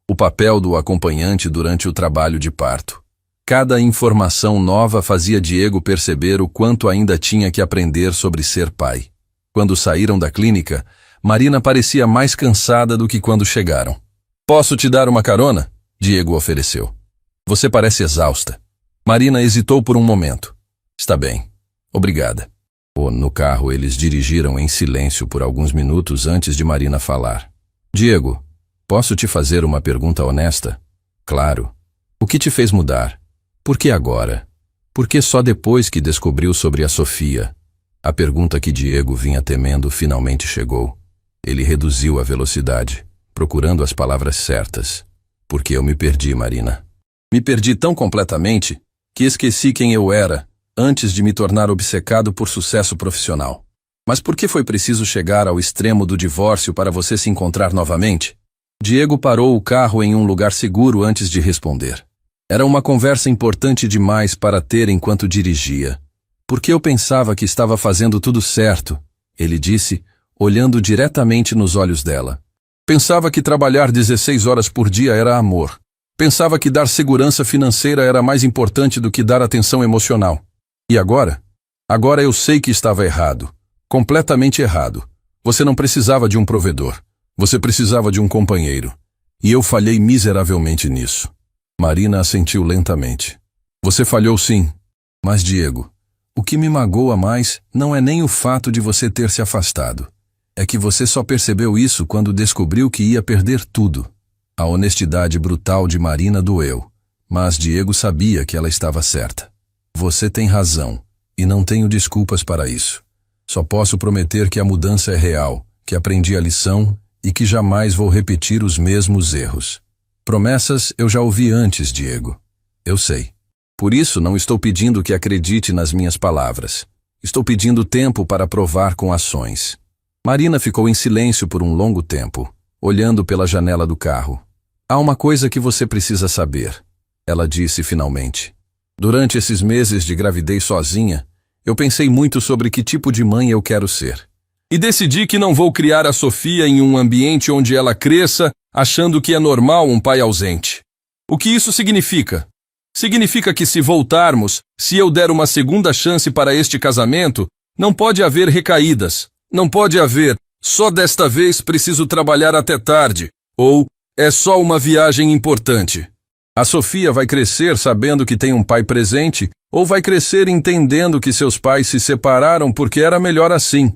o papel do acompanhante durante o trabalho de parto. Cada informação nova fazia Diego perceber o quanto ainda tinha que aprender sobre ser pai. Quando saíram da clínica, Marina parecia mais cansada do que quando chegaram. Posso te dar uma carona? Diego ofereceu. Você parece exausta. Marina hesitou por um momento. Está bem. Obrigada. No carro, eles dirigiram em silêncio por alguns minutos antes de Marina falar. Diego, posso te fazer uma pergunta honesta? Claro. O que te fez mudar? Por que agora? Por que só depois que descobriu sobre a Sofia? A pergunta que Diego vinha temendo finalmente chegou. Ele reduziu a velocidade, procurando as palavras certas. Porque eu me perdi, Marina. Me perdi tão completamente que esqueci quem eu era antes de me tornar obcecado por sucesso profissional. Mas por que foi preciso chegar ao extremo do divórcio para você se encontrar novamente? Diego parou o carro em um lugar seguro antes de responder. Era uma conversa importante demais para ter enquanto dirigia. Porque eu pensava que estava fazendo tudo certo, ele disse, olhando diretamente nos olhos dela. Pensava que trabalhar 16 horas por dia era amor. Pensava que dar segurança financeira era mais importante do que dar atenção emocional. E agora? Agora eu sei que estava errado. Completamente errado. Você não precisava de um provedor. Você precisava de um companheiro. E eu falhei miseravelmente nisso. Marina assentiu lentamente. Você falhou sim. Mas, Diego, o que me magoa mais não é nem o fato de você ter se afastado. É que você só percebeu isso quando descobriu que ia perder tudo. A honestidade brutal de Marina doeu. Mas Diego sabia que ela estava certa. Você tem razão. E não tenho desculpas para isso. Só posso prometer que a mudança é real, que aprendi a lição e que jamais vou repetir os mesmos erros. Promessas eu já ouvi antes, Diego. Eu sei. Por isso não estou pedindo que acredite nas minhas palavras. Estou pedindo tempo para provar com ações. Marina ficou em silêncio por um longo tempo, olhando pela janela do carro. Há uma coisa que você precisa saber, ela disse finalmente. Durante esses meses de gravidez sozinha, eu pensei muito sobre que tipo de mãe eu quero ser. E decidi que não vou criar a Sofia em um ambiente onde ela cresça achando que é normal um pai ausente. O que isso significa? Significa que se voltarmos, se eu der uma segunda chance para este casamento, não pode haver recaídas. Não pode haver, só desta vez preciso trabalhar até tarde, ou é só uma viagem importante. A Sofia vai crescer sabendo que tem um pai presente, ou vai crescer entendendo que seus pais se separaram porque era melhor assim.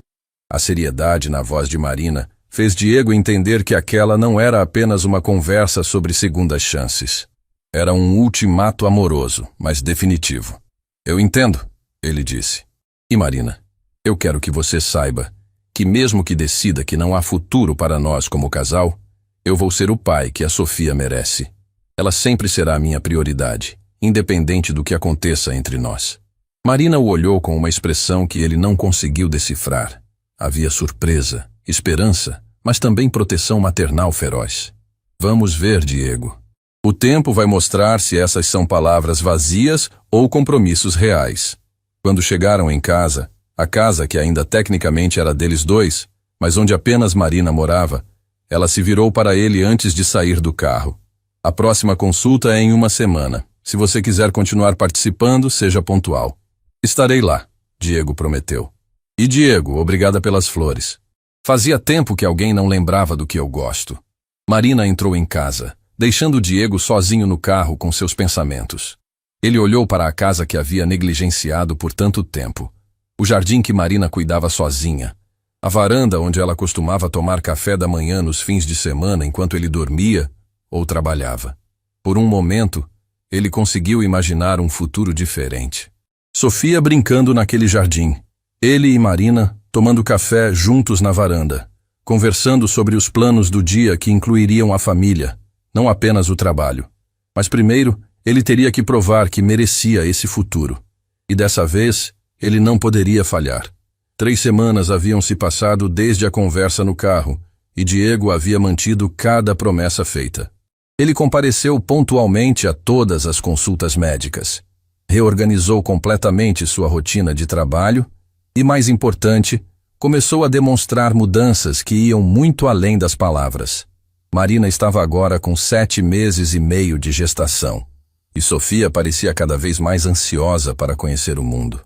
A seriedade na voz de Marina fez Diego entender que aquela não era apenas uma conversa sobre segundas chances. Era um ultimato amoroso, mas definitivo. Eu entendo, ele disse. E Marina, eu quero que você saiba que mesmo que decida que não há futuro para nós como casal, eu vou ser o pai que a Sofia merece. Ela sempre será a minha prioridade, independente do que aconteça entre nós. Marina o olhou com uma expressão que ele não conseguiu decifrar. Havia surpresa, esperança, mas também proteção maternal feroz. Vamos ver, Diego. O tempo vai mostrar se essas são palavras vazias ou compromissos reais. Quando chegaram em casa, a casa que ainda tecnicamente era deles dois, mas onde apenas Marina morava, ela se virou para ele antes de sair do carro. A próxima consulta é em uma semana. Se você quiser continuar participando, seja pontual. Estarei lá, Diego prometeu. E Diego, obrigada pelas flores. Fazia tempo que alguém não lembrava do que eu gosto. Marina entrou em casa, deixando Diego sozinho no carro com seus pensamentos. Ele olhou para a casa que havia negligenciado por tanto tempo. O jardim que Marina cuidava sozinha. A varanda onde ela costumava tomar café da manhã nos fins de semana enquanto ele dormia ou trabalhava. Por um momento, ele conseguiu imaginar um futuro diferente. Sofia brincando naquele jardim. Ele e Marina tomando café juntos na varanda, conversando sobre os planos do dia que incluiriam a família, não apenas o trabalho. Mas primeiro, ele teria que provar que merecia esse futuro. E dessa vez, ele não poderia falhar. 3 semanas haviam se passado desde a conversa no carro, e Diego havia mantido cada promessa feita. Ele compareceu pontualmente a todas as consultas médicas. Reorganizou completamente sua rotina de trabalho e, mais importante, começou a demonstrar mudanças que iam muito além das palavras. Marina estava agora com 7 meses e meio de gestação, e Sofia parecia cada vez mais ansiosa para conhecer o mundo.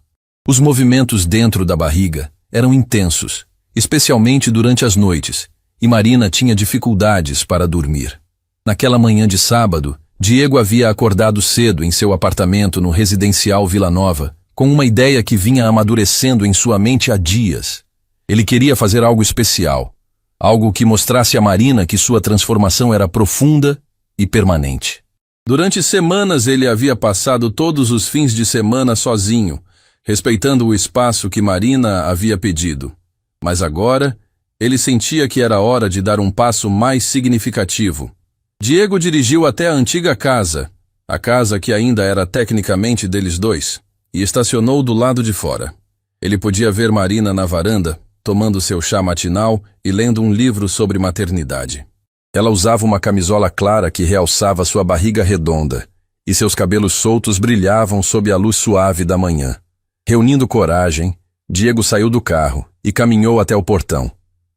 Os movimentos dentro da barriga eram intensos, especialmente durante as noites, e Marina tinha dificuldades para dormir. Naquela manhã de sábado, Diego havia acordado cedo em seu apartamento no residencial Vila Nova, com uma ideia que vinha amadurecendo em sua mente há dias. Ele queria fazer algo especial, algo que mostrasse a Marina que sua transformação era profunda e permanente. Durante semanas ele havia passado todos os fins de semana sozinho, respeitando o espaço que Marina havia pedido. Mas agora, ele sentia que era hora de dar um passo mais significativo. Diego dirigiu até a antiga casa, a casa que ainda era tecnicamente deles dois, e estacionou do lado de fora. Ele podia ver Marina na varanda, tomando seu chá matinal e lendo um livro sobre maternidade. Ela usava uma camisola clara que realçava sua barriga redonda, e seus cabelos soltos brilhavam sob a luz suave da manhã. Reunindo coragem, Diego saiu do carro e caminhou até o portão.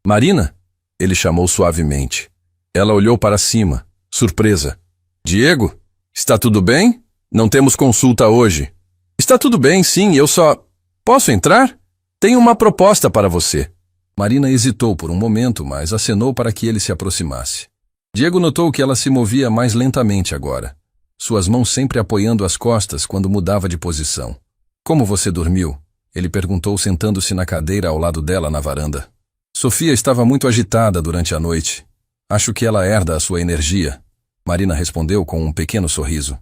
"Marina?" ele chamou suavemente. Ela olhou para cima, surpresa. "Diego, está tudo bem? Não temos consulta hoje." "Está tudo bem, sim, eu só... Posso entrar? Tenho uma proposta para você." Marina hesitou por um momento, mas acenou para que ele se aproximasse. Diego notou que ela se movia mais lentamente agora, suas mãos sempre apoiando as costas quando mudava de posição. "Como você dormiu?" ele perguntou sentando-se na cadeira ao lado dela na varanda. "Sofia estava muito agitada durante a noite. Acho que ela herda a sua energia." Marina respondeu com um pequeno sorriso.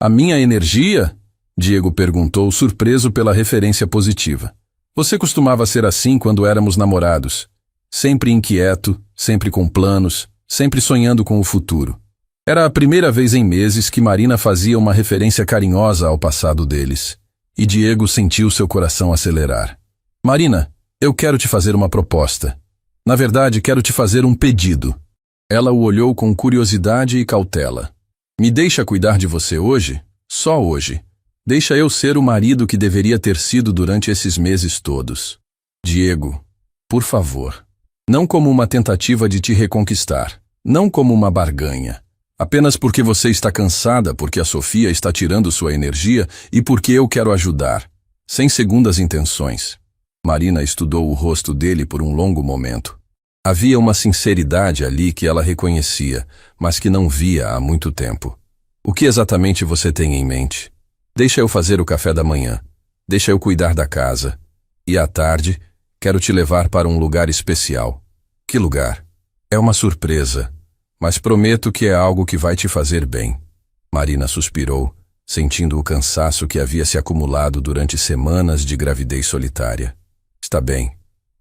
"A minha energia?" Diego perguntou, surpreso pela referência positiva. "Você costumava ser assim quando éramos namorados. Sempre inquieto, sempre com planos, sempre sonhando com o futuro. Era a primeira vez em meses que Marina fazia uma referência carinhosa ao passado deles, e Diego sentiu seu coração acelerar. Marina, eu quero te fazer uma proposta. Na verdade, quero te fazer um pedido. Ela o olhou com curiosidade e cautela. Me deixa cuidar de você hoje? Só hoje. Deixa eu ser o marido que deveria ter sido durante esses meses todos. Diego, por favor. Não como uma tentativa de te reconquistar. Não como uma barganha. Apenas porque você está cansada, porque a Sofia está tirando sua energia e porque eu quero ajudar. Sem segundas intenções. Marina estudou o rosto dele por um longo momento. Havia uma sinceridade ali que ela reconhecia, mas que não via há muito tempo. O que exatamente você tem em mente? Deixa eu fazer o café da manhã. Deixa eu cuidar da casa. E à tarde, quero te levar para um lugar especial. Que lugar? É uma surpresa, mas prometo que é algo que vai te fazer bem. Marina suspirou, sentindo o cansaço que havia se acumulado durante semanas de gravidez solitária. Está bem.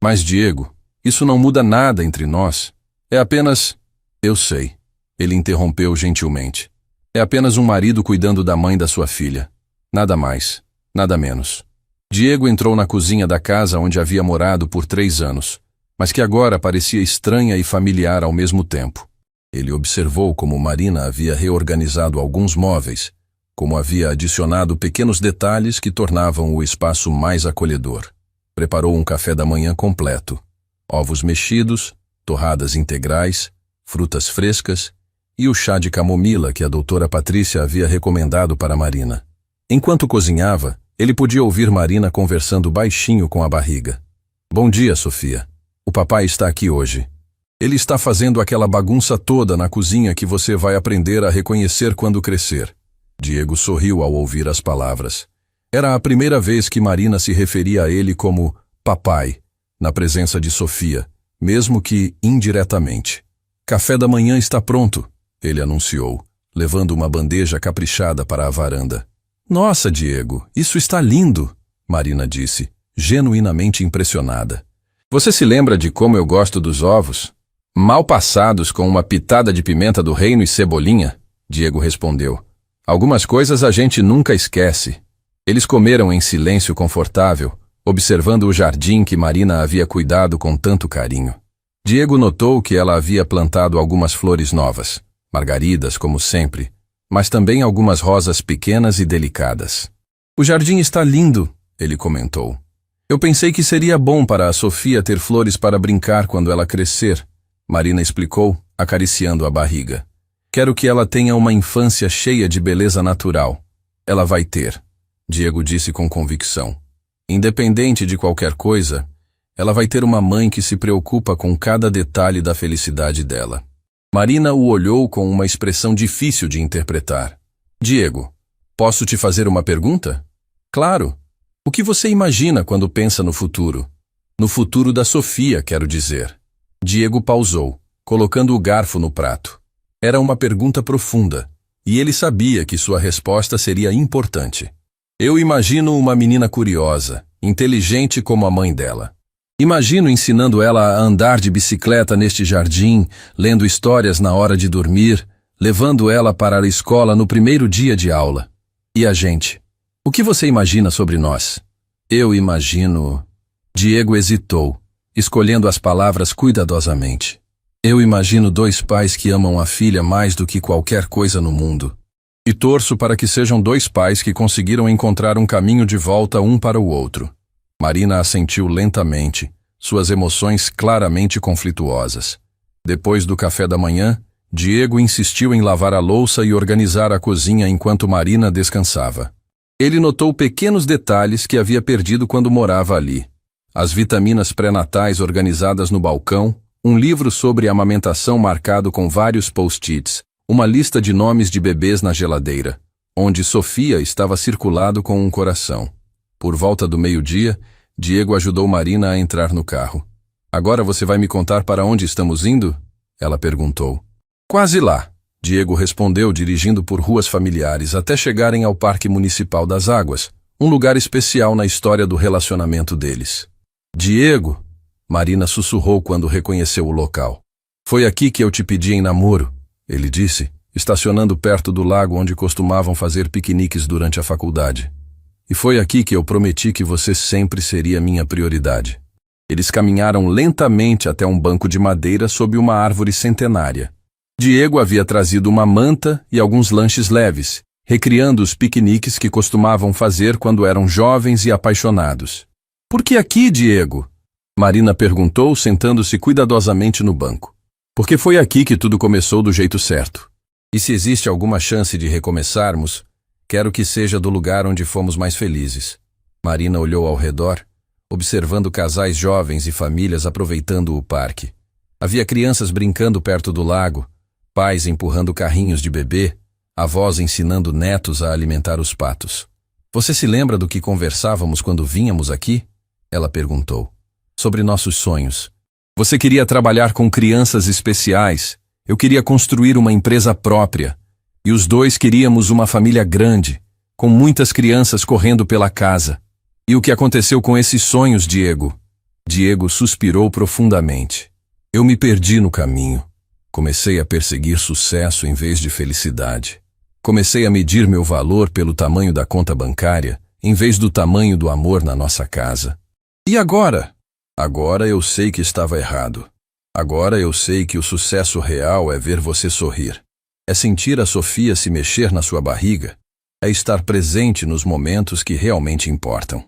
Mas, Diego, isso não muda nada entre nós. É apenas... Eu sei. Ele interrompeu gentilmente. É apenas um marido cuidando da mãe da sua filha. Nada mais, nada menos. Diego entrou na cozinha da casa onde havia morado por 3 anos, mas que agora parecia estranha e familiar ao mesmo tempo. Ele observou como Marina havia reorganizado alguns móveis, como havia adicionado pequenos detalhes que tornavam o espaço mais acolhedor. Preparou um café da manhã completo. Ovos mexidos, torradas integrais, frutas frescas e o chá de camomila que a doutora Patrícia havia recomendado para Marina. Enquanto cozinhava, ele podia ouvir Marina conversando baixinho com a barriga. Bom dia, Sofia. O papai está aqui hoje. Ele está fazendo aquela bagunça toda na cozinha que você vai aprender a reconhecer quando crescer. Diego sorriu ao ouvir as palavras. Era a primeira vez que Marina se referia a ele como papai, na presença de Sofia, mesmo que indiretamente. Café da manhã está pronto, ele anunciou, levando uma bandeja caprichada para a varanda. Nossa, Diego, isso está lindo, Marina disse, genuinamente impressionada. Você se lembra de como eu gosto dos ovos? Mal passados com uma pitada de pimenta do reino e cebolinha? Diego respondeu. Algumas coisas a gente nunca esquece. Eles comeram em silêncio confortável, observando o jardim que Marina havia cuidado com tanto carinho. Diego notou que ela havia plantado algumas flores novas, margaridas como sempre, mas também algumas rosas pequenas e delicadas. O jardim está lindo, ele comentou. Eu pensei que seria bom para a Sofia ter flores para brincar quando ela crescer, Marina explicou, acariciando a barriga. Quero que ela tenha uma infância cheia de beleza natural. Ela vai ter, Diego disse com convicção. Independente de qualquer coisa, ela vai ter uma mãe que se preocupa com cada detalhe da felicidade dela. Marina o olhou com uma expressão difícil de interpretar. Diego, posso te fazer uma pergunta? Claro. O que você imagina quando pensa no futuro? No futuro da Sofia, quero dizer. Diego pausou, colocando o garfo no prato. Era uma pergunta profunda, e ele sabia que sua resposta seria importante. Eu imagino uma menina curiosa, inteligente como a mãe dela. Imagino ensinando ela a andar de bicicleta neste jardim, lendo histórias na hora de dormir, levando ela para a escola no primeiro dia de aula. E a gente? O que você imagina sobre nós? Eu imagino... Diego hesitou, escolhendo as palavras cuidadosamente. Eu imagino 2 pais que amam a filha mais do que qualquer coisa no mundo. E torço para que sejam 2 pais que conseguiram encontrar um caminho de volta um para o outro. Marina assentiu lentamente, suas emoções claramente conflituosas. Depois do café da manhã, Diego insistiu em lavar a louça e organizar a cozinha enquanto Marina descansava. Ele notou pequenos detalhes que havia perdido quando morava ali. As vitaminas pré-natais organizadas no balcão, um livro sobre amamentação marcado com vários post-its, uma lista de nomes de bebês na geladeira, onde Sofia estava circulado com um coração. Por volta do meio-dia, Diego ajudou Marina a entrar no carro. Agora você vai me contar para onde estamos indo? Ela perguntou. Quase lá, Diego respondeu dirigindo por ruas familiares até chegarem ao Parque Municipal das Águas, um lugar especial na história do relacionamento deles. Diego, Marina sussurrou quando reconheceu o local. Foi aqui que eu te pedi em namoro, ele disse, estacionando perto do lago onde costumavam fazer piqueniques durante a faculdade. E foi aqui que eu prometi que você sempre seria minha prioridade. Eles caminharam lentamente até um banco de madeira sob uma árvore centenária. Diego havia trazido uma manta e alguns lanches leves, recriando os piqueniques que costumavam fazer quando eram jovens e apaixonados. Por que aqui, Diego? Marina perguntou, sentando-se cuidadosamente no banco. Porque foi aqui que tudo começou do jeito certo. E se existe alguma chance de recomeçarmos, quero que seja do lugar onde fomos mais felizes. Marina olhou ao redor, observando casais jovens e famílias aproveitando o parque. Havia crianças brincando perto do lago, pais empurrando carrinhos de bebê, avós ensinando netos a alimentar os patos. Você se lembra do que conversávamos quando vínhamos aqui? Ela perguntou. Sobre nossos sonhos. Você queria trabalhar com crianças especiais, eu queria construir uma empresa própria, e os dois queríamos uma família grande, com muitas crianças correndo pela casa. E o que aconteceu com esses sonhos, Diego? Diego suspirou profundamente. Eu me perdi no caminho. Comecei a perseguir sucesso em vez de felicidade. Comecei a medir meu valor pelo tamanho da conta bancária, em vez do tamanho do amor na nossa casa. E agora? Agora eu sei que estava errado. Agora eu sei que o sucesso real é ver você sorrir. É sentir a Sofia se mexer na sua barriga. É estar presente nos momentos que realmente importam.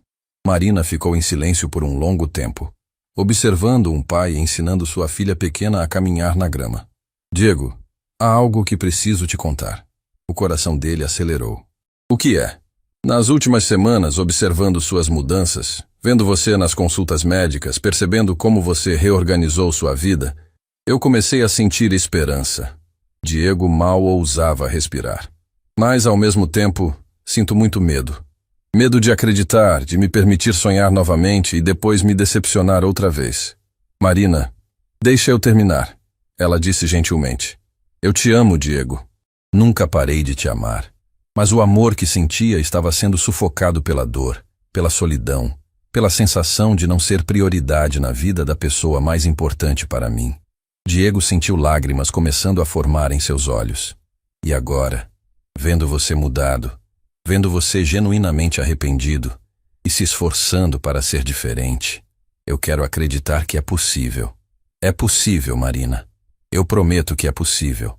Marina ficou em silêncio por um longo tempo, observando um pai ensinando sua filha pequena a caminhar na grama. Diego, há algo que preciso te contar. O coração dele acelerou. O que é? Nas últimas semanas, observando suas mudanças, vendo você nas consultas médicas, percebendo como você reorganizou sua vida, eu comecei a sentir esperança. Diego mal ousava respirar. Mas, ao mesmo tempo, sinto muito medo. Medo de acreditar, de me permitir sonhar novamente e depois me decepcionar outra vez. Marina, deixa eu terminar. Ela disse gentilmente. Eu te amo, Diego. Nunca parei de te amar. Mas o amor que sentia estava sendo sufocado pela dor, pela solidão, pela sensação de não ser prioridade na vida da pessoa mais importante para mim. Diego sentiu lágrimas começando a formar em seus olhos. E agora, vendo você mudado, vendo você genuinamente arrependido e se esforçando para ser diferente, eu quero acreditar que é possível. É possível, Marina. Eu prometo que é possível.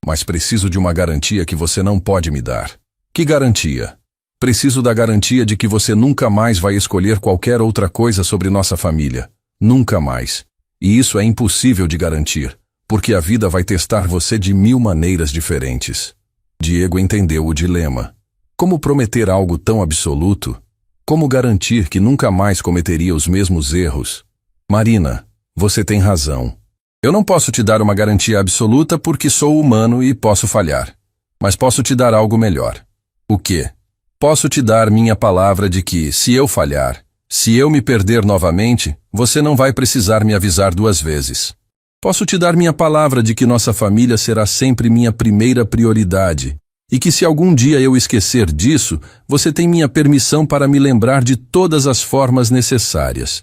Mas preciso de uma garantia que você não pode me dar. Que garantia? Preciso da garantia de que você nunca mais vai escolher qualquer outra coisa sobre nossa família. Nunca mais. E isso é impossível de garantir, porque a vida vai testar você de 1000 maneiras diferentes. Diego entendeu o dilema. Como prometer algo tão absoluto? Como garantir que nunca mais cometeria os mesmos erros? Marina, você tem razão. Eu não posso te dar uma garantia absoluta porque sou humano e posso falhar. Mas posso te dar algo melhor. O quê? Posso te dar minha palavra de que, se eu falhar, se eu me perder novamente, você não vai precisar me avisar 2 vezes. Posso te dar minha palavra de que nossa família será sempre minha primeira prioridade, e que se algum dia eu esquecer disso, você tem minha permissão para me lembrar de todas as formas necessárias.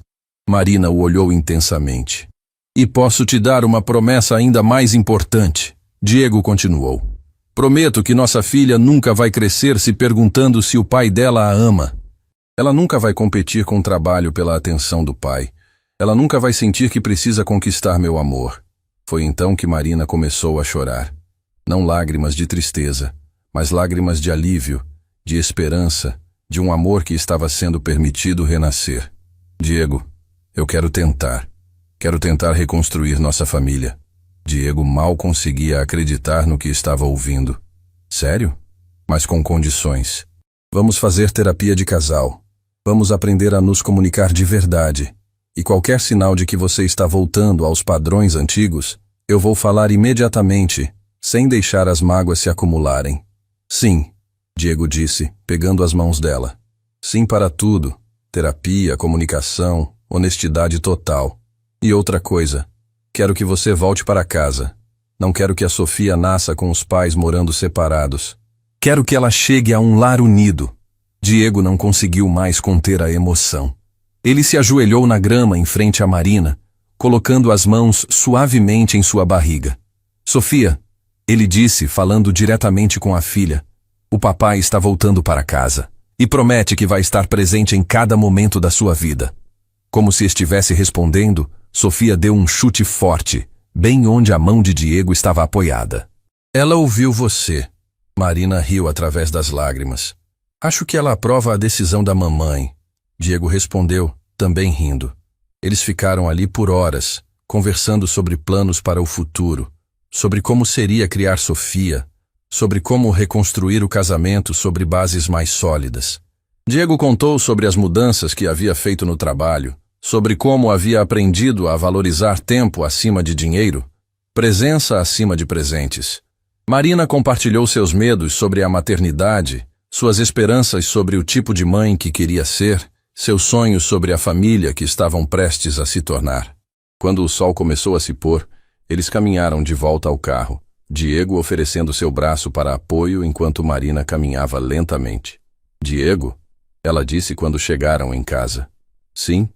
Marina o olhou intensamente. E posso te dar uma promessa ainda mais importante. Diego continuou. Prometo que nossa filha nunca vai crescer se perguntando se o pai dela a ama. Ela nunca vai competir com o trabalho pela atenção do pai. Ela nunca vai sentir que precisa conquistar meu amor. Foi então que Marina começou a chorar. Não lágrimas de tristeza, mas lágrimas de alívio, de esperança, de um amor que estava sendo permitido renascer. Diego, eu quero tentar. Quero tentar reconstruir nossa família. Diego mal conseguia acreditar no que estava ouvindo. Sério? Mas com condições. Vamos fazer terapia de casal. Vamos aprender a nos comunicar de verdade. E qualquer sinal de que você está voltando aos padrões antigos, eu vou falar imediatamente, sem deixar as mágoas se acumularem. Sim, Diego disse, pegando as mãos dela. Sim para tudo. Terapia, comunicação, honestidade total. E outra coisa. Quero que você volte para casa. Não quero que a Sofia nasça com os pais morando separados. Quero que ela chegue a um lar unido. Diego não conseguiu mais conter a emoção. Ele se ajoelhou na grama em frente a Marina, colocando as mãos suavemente em sua barriga. Sofia, Ele disse, falando diretamente com a filha: "O papai está voltando para casa e promete que vai estar presente em cada momento da sua vida." Como se estivesse respondendo, Sofia deu um chute forte, bem onde a mão de Diego estava apoiada. "Ela ouviu você." Marina riu através das lágrimas. "Acho que ela aprova a decisão da mamãe." Diego respondeu, também rindo. Eles ficaram ali por horas, conversando sobre planos para o futuro, sobre como seria criar Sofia, sobre como reconstruir o casamento sobre bases mais sólidas. Diego contou sobre as mudanças que havia feito no trabalho, sobre como havia aprendido a valorizar tempo acima de dinheiro, presença acima de presentes. Marina compartilhou seus medos sobre a maternidade, suas esperanças sobre o tipo de mãe que queria ser, seus sonhos sobre a família que estavam prestes a se tornar. Quando o sol começou a se pôr, eles caminharam de volta ao carro, Diego oferecendo seu braço para apoio enquanto Marina caminhava lentamente. "Diego?" ela disse quando chegaram em casa. "Sim,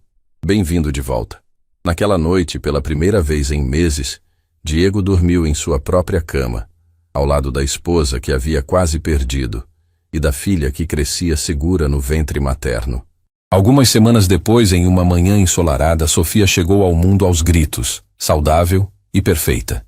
bem-vindo de volta." Naquela noite, pela primeira vez em meses, Diego dormiu em sua própria cama, ao lado da esposa que havia quase perdido e da filha que crescia segura no ventre materno. Algumas semanas depois, em uma manhã ensolarada, Sofia chegou ao mundo aos gritos, saudável e perfeita.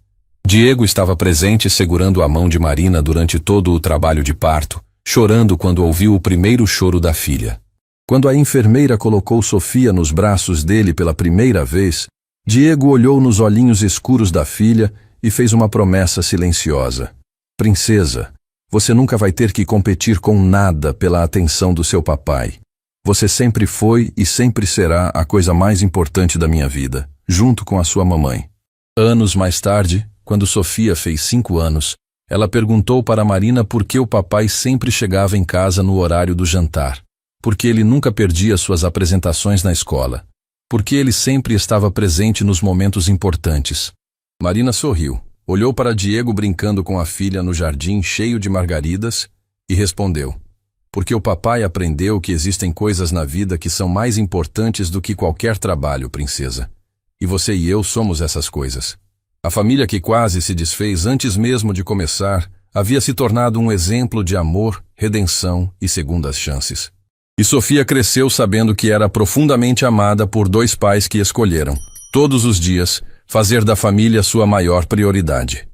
Diego estava presente segurando a mão de Marina durante todo o trabalho de parto, chorando quando ouviu o primeiro choro da filha. Quando a enfermeira colocou Sofia nos braços dele pela primeira vez, Diego olhou nos olhinhos escuros da filha e fez uma promessa silenciosa. "Princesa, você nunca vai ter que competir com nada pela atenção do seu papai. Você sempre foi e sempre será a coisa mais importante da minha vida, junto com a sua mamãe." Anos mais tarde, quando Sofia fez 5 anos, ela perguntou para Marina por que o papai sempre chegava em casa no horário do jantar, porque ele nunca perdia suas apresentações na escola, porque ele sempre estava presente nos momentos importantes. Marina sorriu, olhou para Diego brincando com a filha no jardim cheio de margaridas e respondeu: "Porque o papai aprendeu que existem coisas na vida que são mais importantes do que qualquer trabalho, princesa. E você e eu somos essas coisas." A família que quase se desfez antes mesmo de começar havia se tornado um exemplo de amor, redenção e segundas chances. E Sofia cresceu sabendo que era profundamente amada por 2 pais que escolheram, todos os dias, fazer da família sua maior prioridade.